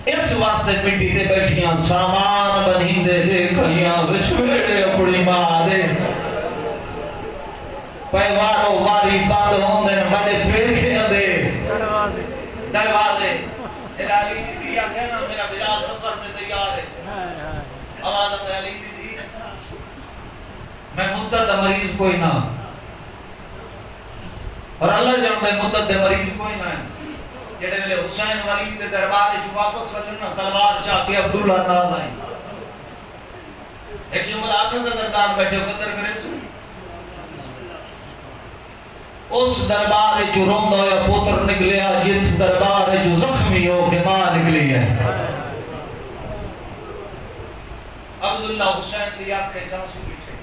اس واسطے مٹی تے بیٹھیاں سامان بنیندے لے کھیاں وچھوڑے اپنی ماں دے پیوارو واری باندھ ہوندے ملے پیڑے دے دروازے علی دی دیا کہنا میرا بلا سفر تے تیار ہے آواز اپنے علی دی میں مدت مریض کوئی نہ اور اللہ جانتے مدت مریض کوئی نہ ہے جڑے ویلے حسین ولید دے دربار جو واپس ولنا تلوار چاہ کے عبداللہ نال آئی ایک جمعہ آقا قدردان بیٹھے قدر کرے سو اس دربار جو روندہ یا پوتر نکلیا جس دربار جو زخمی ہو کے ماں نکلی ہے عبداللہ حسین دی آنکھیں جانسو بیٹھے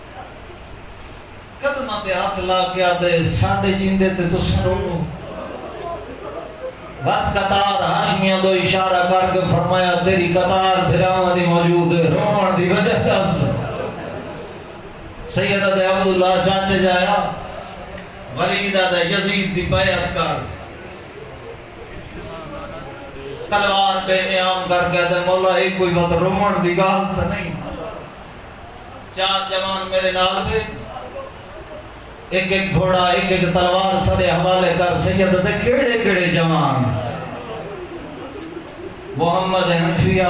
قدمہ دے ہاتھ لا کے آدھے ساڑھے جیندے تے تو سنو وقت قطار ہاشمیاں دو اشارہ کر کے فرمایا تیری قطار بھراوہ دی موجود ہے روان دی وجہ دس سیدہ دے عبداللہ چاچے جایا ولیدہ دے یزید دی بیعت کر تلوار بے نیام کر کے دے مولا ایک کوئی وقت روان دی گال تا نہیں چار جوان میرے نال بے ایک ایک گھوڑا ایک ایک تلوار سارے حوالے کر سید دے کیڑے کیڑے جوان محمد حنفیہ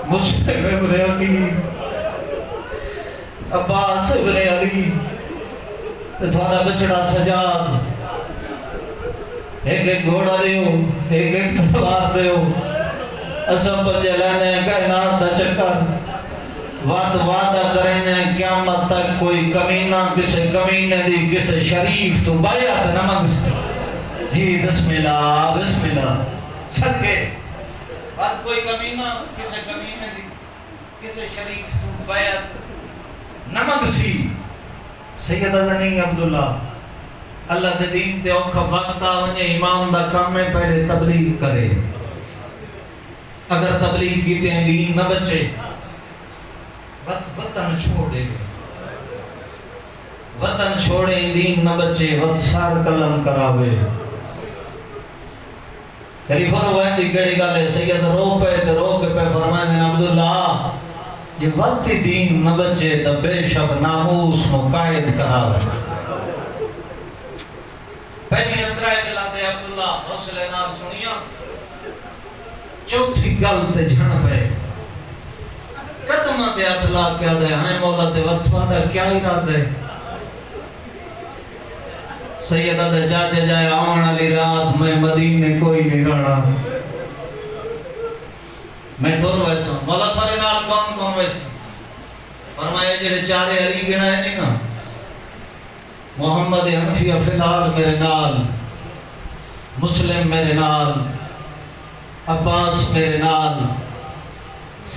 مسلم ابن عقیل عباس ابن علی تھوڑا بچڑا سجاد ایک ایک گھوڑا دیو ایک ایک تلوار دیو اسم پر جلانے کائنات دا چکر وعدہ کرنے قیامت تک کوئی کمینہ کسے کمینے دی کسے شریف تو بیعت نمک جی بسم اللہ صدقے وعد کوئی کمینہ کسے کمینے دی کسے شریف تو بیعت نمک سی سیدہ نہیں عبداللہ اللہ دے دین تے اوکھا وقت آنے امام دا کام میں پہلے تبلیغ کرے اگر تبلیغ کیتے ہیں دین نہ بچے وطن چھوڑے وطن چھوڑے دین نہ بچے وط سار قلم کراوے تیری فرمائے دی کڑی گل ہے سید رو پہ تے رو کے پہ فرمائے دین عبداللہ یہ وقت دین نہ بچے تا بے شک ناموس نو قائد کراوے پہلی اترائے دلا دے عبداللہ حوصلے نال سنیا چوتھی گل تے جھن پہ قدمہ دے اطلاع کیا دے ہائیں مولا دے وقتہ دا کیا ارادہ ہے سیدہ دے چاچے جائے آن علی رات میں مدینے کوئی نہیں رہا میں ٹھور ویسا مولا تھوڑے نال کون ویسا فرمایا جڑے چارے علی گنا ہے نہیں نا محمد حنفیہ فلال میرے نال مسلم میرے نال عباس میرے نال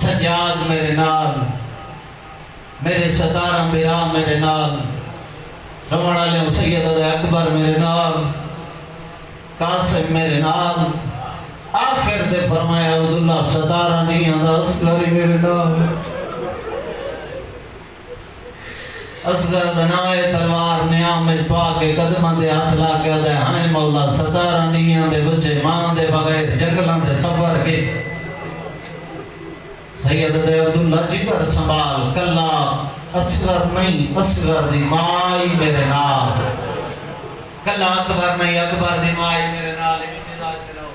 سجاد میرے نال میرے ستارہ میرا میرے نال رمضان علیہ سید اکبر میرے نال قاسم میرے نال آخر دے فرمایا عبداللہ ستارہ نہیں آدھا اصغری میرے نال اصغر دنائے تلوار نیام پا کے قدمہ دے ہاتھ لا کے دے ہائیں مولا ستارہ نہیں آدھے بچے ماں دے بغیر جنگلوں دے سفر کے سید دے عبداللہ جگر سنبھال کلا اصغر نہیں اصغر دی مائی میرے نال کلا اکبر نہیں اکبر دی مائی میرے نال امتداد کرو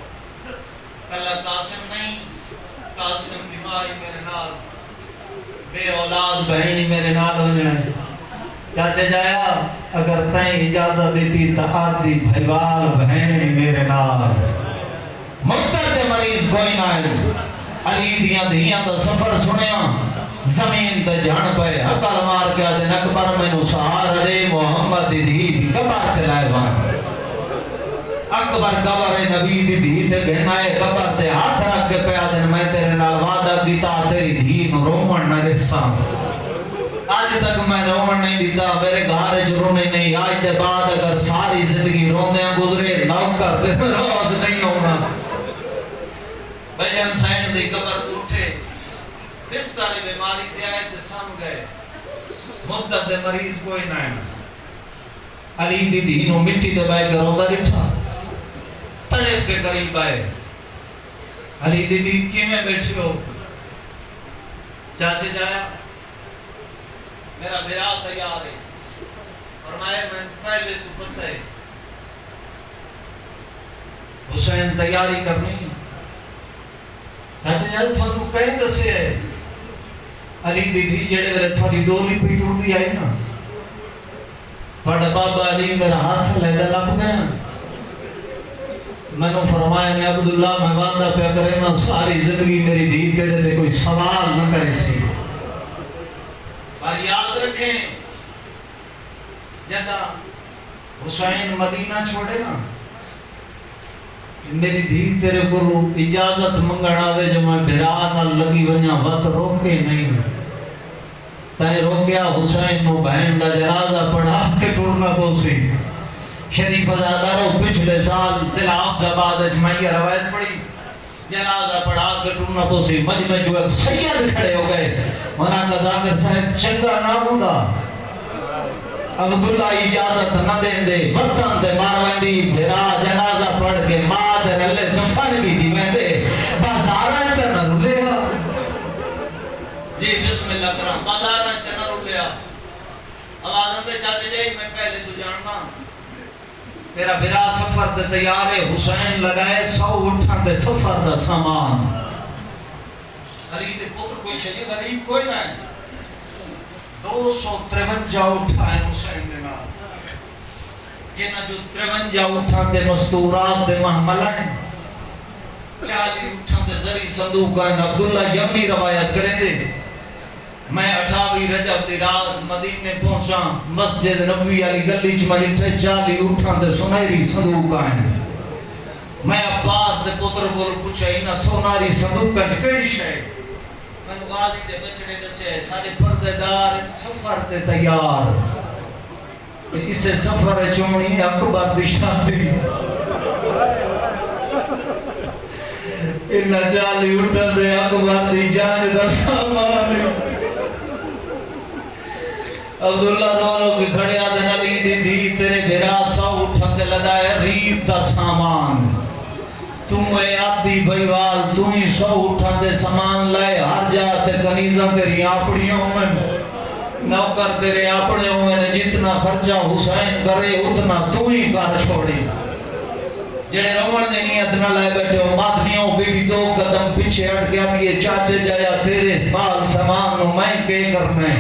کلا قاسم نہیں قاسم دی مائی میرے نال بے اولاد بہنی میرے نال ہو جائے چاچے جایا اگر تائیں اجازت دیتی تا آدھی بھائیوال بہنی میرے نال مقتل دے مریض کوئی نہ علی دیاں دیاں دا سفر سنیا زمین تے جھن پے عقل مار کے دے اکبر مینوں سہار رے محمد دی دی قبر تے لائے وان اکبر قبر نبی دی دی تے گہنائے قبر تے ہاتھ رکھ کے پیا دے میں تیرے نال وعدہ کیتا تیری دھی نو رومن نہ دساں آج تک میں رومن نہیں دیتا میرے گھر وچ رونے نہیں آج دے بعد اگر ساری زندگی روندیاں گزرے نوکر تے روز نہیں ہونا بھائی حسین دی قبر تو اٹھے بستر بیماری تے آئے تے سام گئے مدت دے مریض کوئی نہ ہے علی دی دی نو مٹی تے بائے گھروں دا رٹھا تڑے کے قریب آئے علی دی دی کیویں بیٹھی ہو چاچے جایا میرا بھرا تیار ہے فرمایا میں پہلے تو پتہ ہے حسین تیاری کرنی ہے چاچے جایا تھانوں کہیں دسے ہے علی دی دی جڑے ویلے تھوڑی ڈولی پی ٹوٹی آئی نا تھوڑا بابا علی میرا ہاتھ لیدا لگ گیا میں نے فرمایا نے عبداللہ میں وعدہ پہ کرے نا ساری زندگی میری دی تیرے دے کوئی سوال نہ کرے سی پر یاد رکھیں جدا حسین مدینہ چھوڑے نا میری دھی تیرے کو اجازت منگن آوے جو میں بھرا نہ لگی ونیا وقت روکے نہیں تائیں روکیا حسین نو بہن دا جنازہ پڑھا کے ٹورنا پوسی شریف ازادہ رو پچھلے سال تلاف زباد اجمعی روایت پڑھی جنازہ پڑھا کے ٹورنا پوسی مجمع جو ایک سید کھڑے ہو گئے منہ کا ذاکر صاحب چنگا نہ ہوگا عبداللہ اجازت نہ دیں دے وطن دے مارویندی بھرا جنازہ پڑھ کے ماں دے رلے دفن کی دی میں دے بازارہ اتنا رو لیا جی بسم اللہ کرام بازارہ اتنا رو لیا آوازن دے چاہتے جائے میں پہلے تو جاننا میرا بھرا سفر دے تیارے حسین لگائے 100 اٹھان دے سفر دا سامان علی دے پتر کوئی شجی غریب کوئی نہ ہے 253 اٹھائے حسین دے نال جنہ جو 53 اٹھان دے مستورات دے محملہ ہیں 40 اٹھان دے ذری صندوق آئین عبداللہ یمنی روایت کریں دے میں 28 رجب دی رات مدینے پہنچا مسجد نبوی علی گلی چماری 40 اٹھان دے سنہری صندوق آئین میں عباس دے پتر بولو پوچھا اینا سوناری صندوق کا جکڑی شاید میں غازی دے بچڑے دسے سارے پردے دار سفر تے تیار اسے سفر چونی اکبر دی شادی انہا 40 اٹھن دے اکبر دی جان دا سامان عبداللہ دونوں کی کھڑے آدھے نبی دی دی تیرے بھرا 100 اٹھن دے لدائے ریت دا سامان اے آدھی بھائیوال تو ہی سو اٹھا دے سامان لائے ہر جاتے کنیزاں تیری آپڑیاں ہوئے نوکر تیرے آپڑے ہوئے جتنا خرچہ حسین کرے اتنا تو ہی کر چھوڑی جڑے رومن دے نیت نہ لائے بیٹھے ہو مادنیوں بھی دو قدم پیچھے ہٹ گیا دیئے چاچے جایا تیرے مال سامان نو میں کے کرنے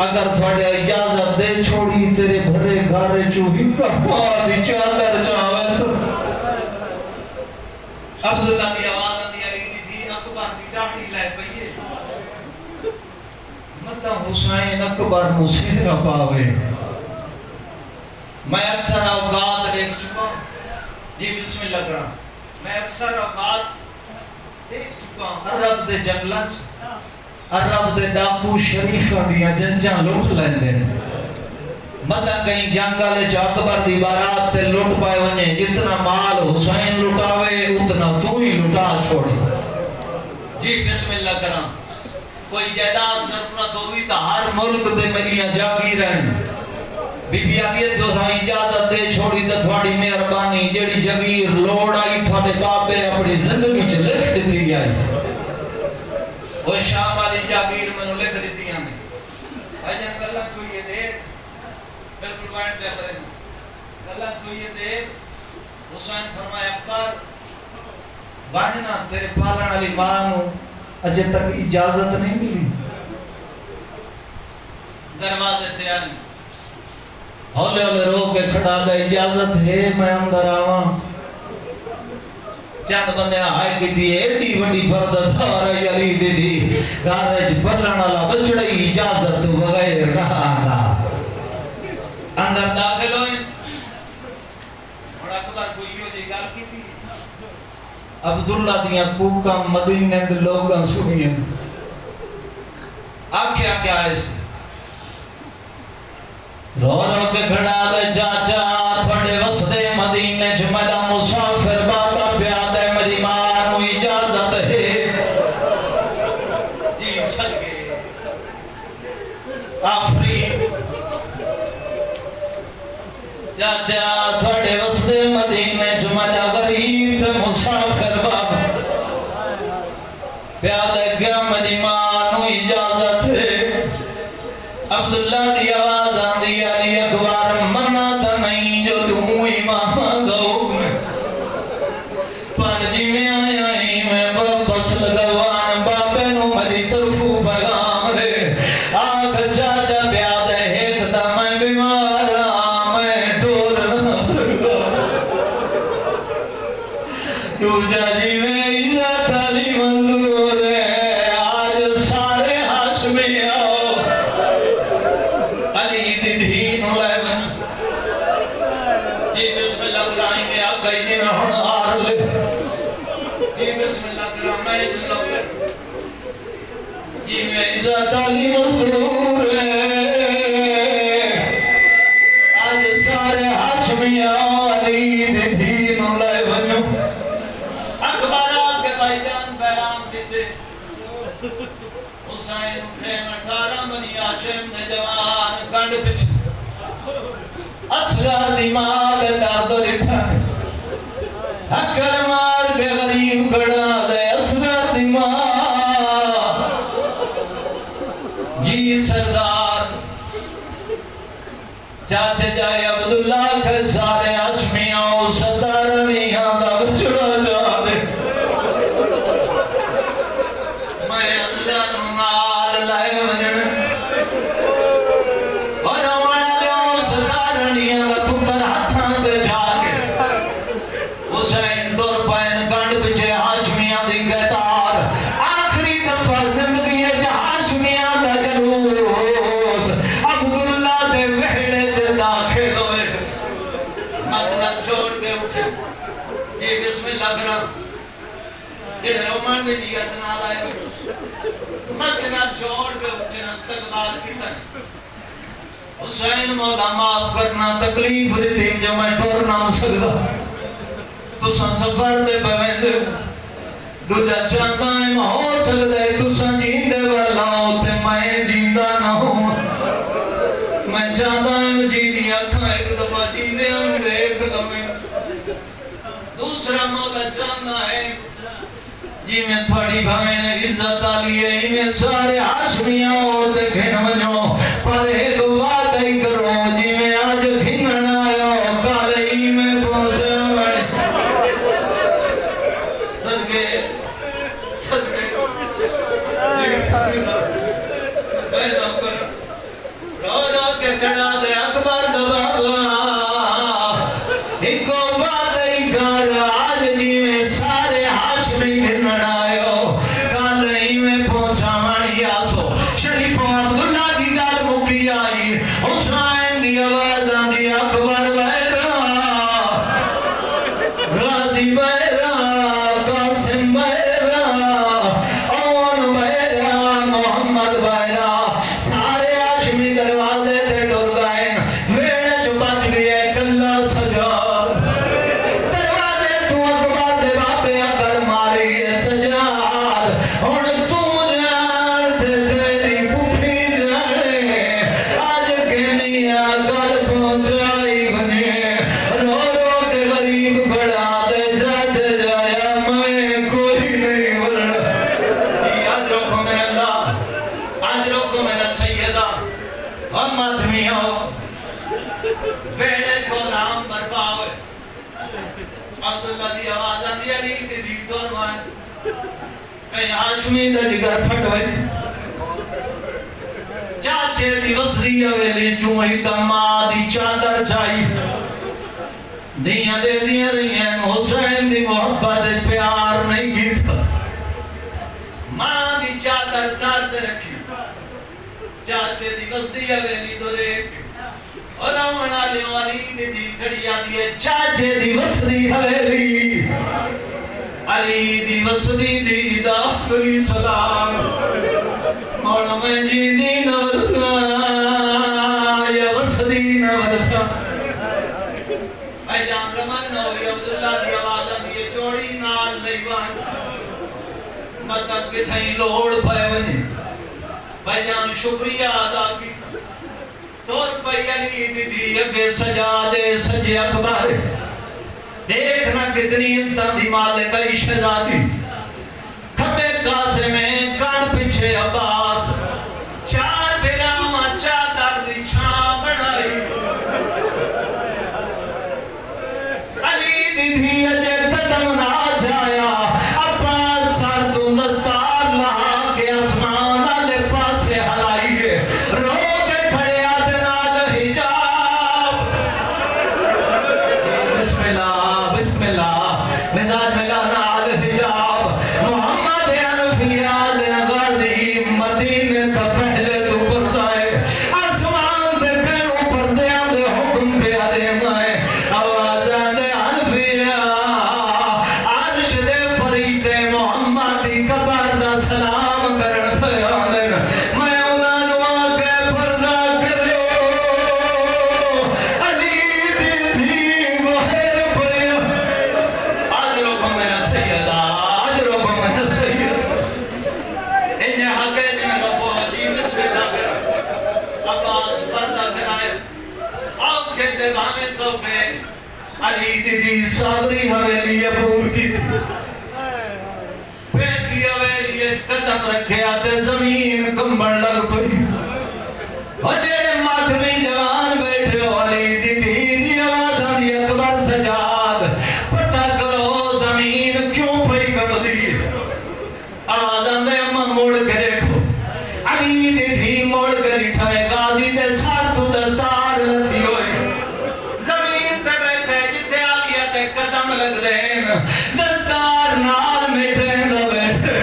اگر تھوڑے اجازت دے چھوڑی تیرے بھرے گھر چوہی کپا دی چادر چاوے سب عبداللہ دی آواز دی علی دی تھی اکبر دی ڈاڑی لائے پئیے مدہ حسین اکبر مسیرہ پاوے میں اکثر اوقات دیکھ چکا جی بسم اللہ کرام میں اکثر اوقات دیکھ چکا عرب دے جنگلات عرب دے ڈاکو شریفہ دیا جنجاں لوٹ لیندے مدہ کہیں جنگلے چا اکبر دی بارات تے لوٹ پائے ونجے جتنا مال حسین لٹاوے اتنا تو ہی لٹا چھوڑے جی بسم اللہ کرام کوئی جائیداد ضرورت ہوئی تا ہر ملک دے ملیاں جاگی رہن بی بی آدیت جو تھا اجازت دے چھوڑی تا تھوڑی مہربانی جیڑی جگیر لوڑ آئی تھوڑے باپے اپنی زندگی چ لکھ دیتی آئی وہ شام والی جاگیر میں نے لکھ دیتی ہمیں بھائی جان اللہ چوئیے دے بالکل وائنٹ دے کریں اللہ چوئیے دے حسین فرمائے اکبر باننا تیرے پالن علی مانو اجے تک اجازت نہیں ملی دروازے تے آئی ہولے ہولے رو کے کھڑا دے اجازت ہے میں اندر آواں چند بندے آئے کی تھی ایڈی وڈی فرددار علی دی دی گارج پرلن والا بچڑی اجازت تو بغیر رہا اندر داخل ہوئے اور اکبر کوئی ہو جی گال کی تھی عبداللہ دیا کوکا مدینے دے لوگاں سنیے آکھیا کیا ایسے رو رو کے کھڑا دے چاچا تھوڑے وسطے مدینے چھ میرا مسافر بابا پیادے میری مانو اجازت ہے جی سکے آفرین چاچا تھوڑے وسطے مدینے چھ میرا غریب تھے مسافر بابا پیادے کیا میری مانو اجازت ہے عبداللہ دی آواز آندی علی اکبر منا تا نہیں جو تو امام دو پر جی میں آیا ہی میں واپس لگوان باپے نو میری طرفو پیغام دے آگ چاچا بیاد ہے ایک دا میں بیمار میں ٹور نہ سکتا تو جا جی میں عزت علی منظور ہے آج سارے ہاشمی آؤ علی دی دین لے بن جی بسم اللہ کرائیں گے آپ گئی جی میں ہن آر لے جی بسم اللہ کرائیں میں جلدہ ہوئے جی میں عزت علی مسرور ہے آج سارے ہاشمیاں علی دی دین لے بن اکبر آپ کے بھائی جان پیغام دیتے حسین اٹھے 18 بنی ہاشم دے جوان کنڈ پچھ اصغر دماغ درد رٹھا حکر مار کے غریب کھڑا دے اصغر دماغ جی سردار چاچے جائے عبداللہ کے سارے ہاشمیاں سردار نہیں آدھا بچڑا جا دے میں اصغر نال لائے وجن اور اوڑا لیوں سردارنیاں دا پتر ہاتھاں دے جا کے حسین دور پائن گنڈ بچے ہاشمیاں دی قطار آخری دفعہ زندگی ہے ہاشمیاں دا جلوس عبداللہ دے وحڑے چ داخل ہوئے مسند چھوڑ کے اٹھے جی بسم اللہ کرام جڑے رومان دے نیت نال آئے مسند چھوڑ کے اٹھے استقبال کیتا حسین مولا معاف کرنا تکلیف دیتی جو میں ٹور نہ سکتا تساں سفر دے پویندے دوجا چاہتا ہے ہو سکتا ہے تساں جیندے والا تے میں جیندا نہ ہوں میں چاہتا ہے جی دی اکھاں ایک دفعہ جیندے ہوں دیکھ لمیں دوسرا مولا چاہنا ہے جی میں تھوڑی بھائن عزت آلی ہے میں سارے ہاشمیاں اور گھن ونو پر ایک وعدہ ہی کرو جی میں آج گھنن آیا کالئی میں پہنچے صدقے میں تو کر رو رو کے کھڑا دے اکبر دبابا ایک وعدہ ہی کر آج جی میں سارے ہاشمی گھنن آیا کالئی میں پہنچا مانی آسو شریفوں عبداللہ کی گال مکی آئی حسین دی آواز آندی اکبر بیرا غازی بیرا قاسم بیرا اون بیرا محمد بیرا سارے ہاشمی دروازے تے ڈر گئے ویڑے چ بچ گئے کلا سجاد دروازے تو اکبر دے باپے اکل ماری ہے سجاد ہن تو جان تے تیری پھوپھی جانے آج کہنی گل پہنچائی بنے رو رو کے غریب کھڑا دے جاتے جایا میں کوئی نہیں ورنہ آج روکو میرے اللہ آج روکو میرا سیدہ امت میاں بیڑے کو نام برپاوے عبداللہ دی آواز آندی علی دی دی دور مائن اے ہاشمی دا جگر پھٹ ویسی چاچے دی وصلی اویلی چوئی کما دی چادر چائی دیاں دے دیاں رہی ہیں حسین دی محبت پیار نہیں کی تھا ماں دی چادر ساتھ رکھی چاچے دی وصلی اویلی دو ریکھی اور آمنا لے والی دی کھڑی آدھی ہے چاچے دی وصلی اویلی علی دی وصلی دی داخلی سلام مولا میں جی دی نورسا یا وصلی نورسا اے جان رمان ہوئی عبداللہ دی آواز آدھی جوڑی نال لیوان مطلب کہ تھیں لوڑ پائے ونی بھائی جان شکریہ ادا کی دور پئی علی دی دی اگے سجا دے سجے اکبر دیکھنا کتنی عزت دی مالک شہزادی کھبے کاسے میں کان پیچھے عباس چار بیرام چادر دی چھاں بنائی علی دی دی اجے قدم نہ جایا عباس سر تو دستار لہا کے آسمان والے پاسے ہلائی ہے رو کے کھڑے آدنال حجاب بسم اللہ مزاج ملا نال حجاب محمد انفیاد غازی مدینہ کا پہلے تو پردہ ہے آسمان دے کھڑوں پردیاں دے حکم پیارے مائے آوازان دے انفیاد عرش دے فرشتے محمد دی قبر دا سلام کرن پیاندن میں انہاں نو آکے پردہ کرو علی دی بھی مہر پیا آج روکو میرا سیدہ آج روکو میرا سیدہ انہیں حقے جی میں ربو جی بسم اللہ کر عباس پردہ کرائے آنکھیں دے بانے صوفے علی دی دی صابری حویلی ابور کی تھی پیکی حویلی قدم رکھے آتے زمین کمبر لگ پئی وجہ ماتمی جوان بیٹھے ہو علی دی دی آواز آدھی اکبر سجاد پتہ کرو زمین کیوں پئی کم دی آواز آدھے اممہ موڑ کے دیکھو علی دی موڑ کے رٹھائے غازی دے ساتھ تو دستار لتھی ہوئی زمین تے بیٹھے جتے آگیا تے قدم لگ دین دستار نال میٹھے نہ بیٹھے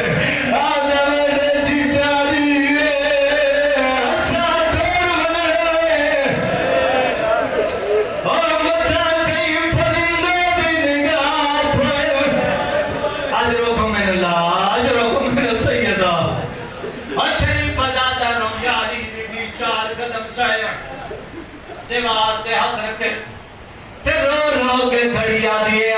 آدھے بیٹھے چٹاری ساتھر بلڑے اور مطا کئی پرندے دی نگاہ پڑے آج روکو میں اللہ آج روکو میں سیدہ اور شریف ازادہ رویاری دی چار قدم چاہیا دیوار دے ہاتھ رکھے تے رو رو کے کھڑی آدھی ہے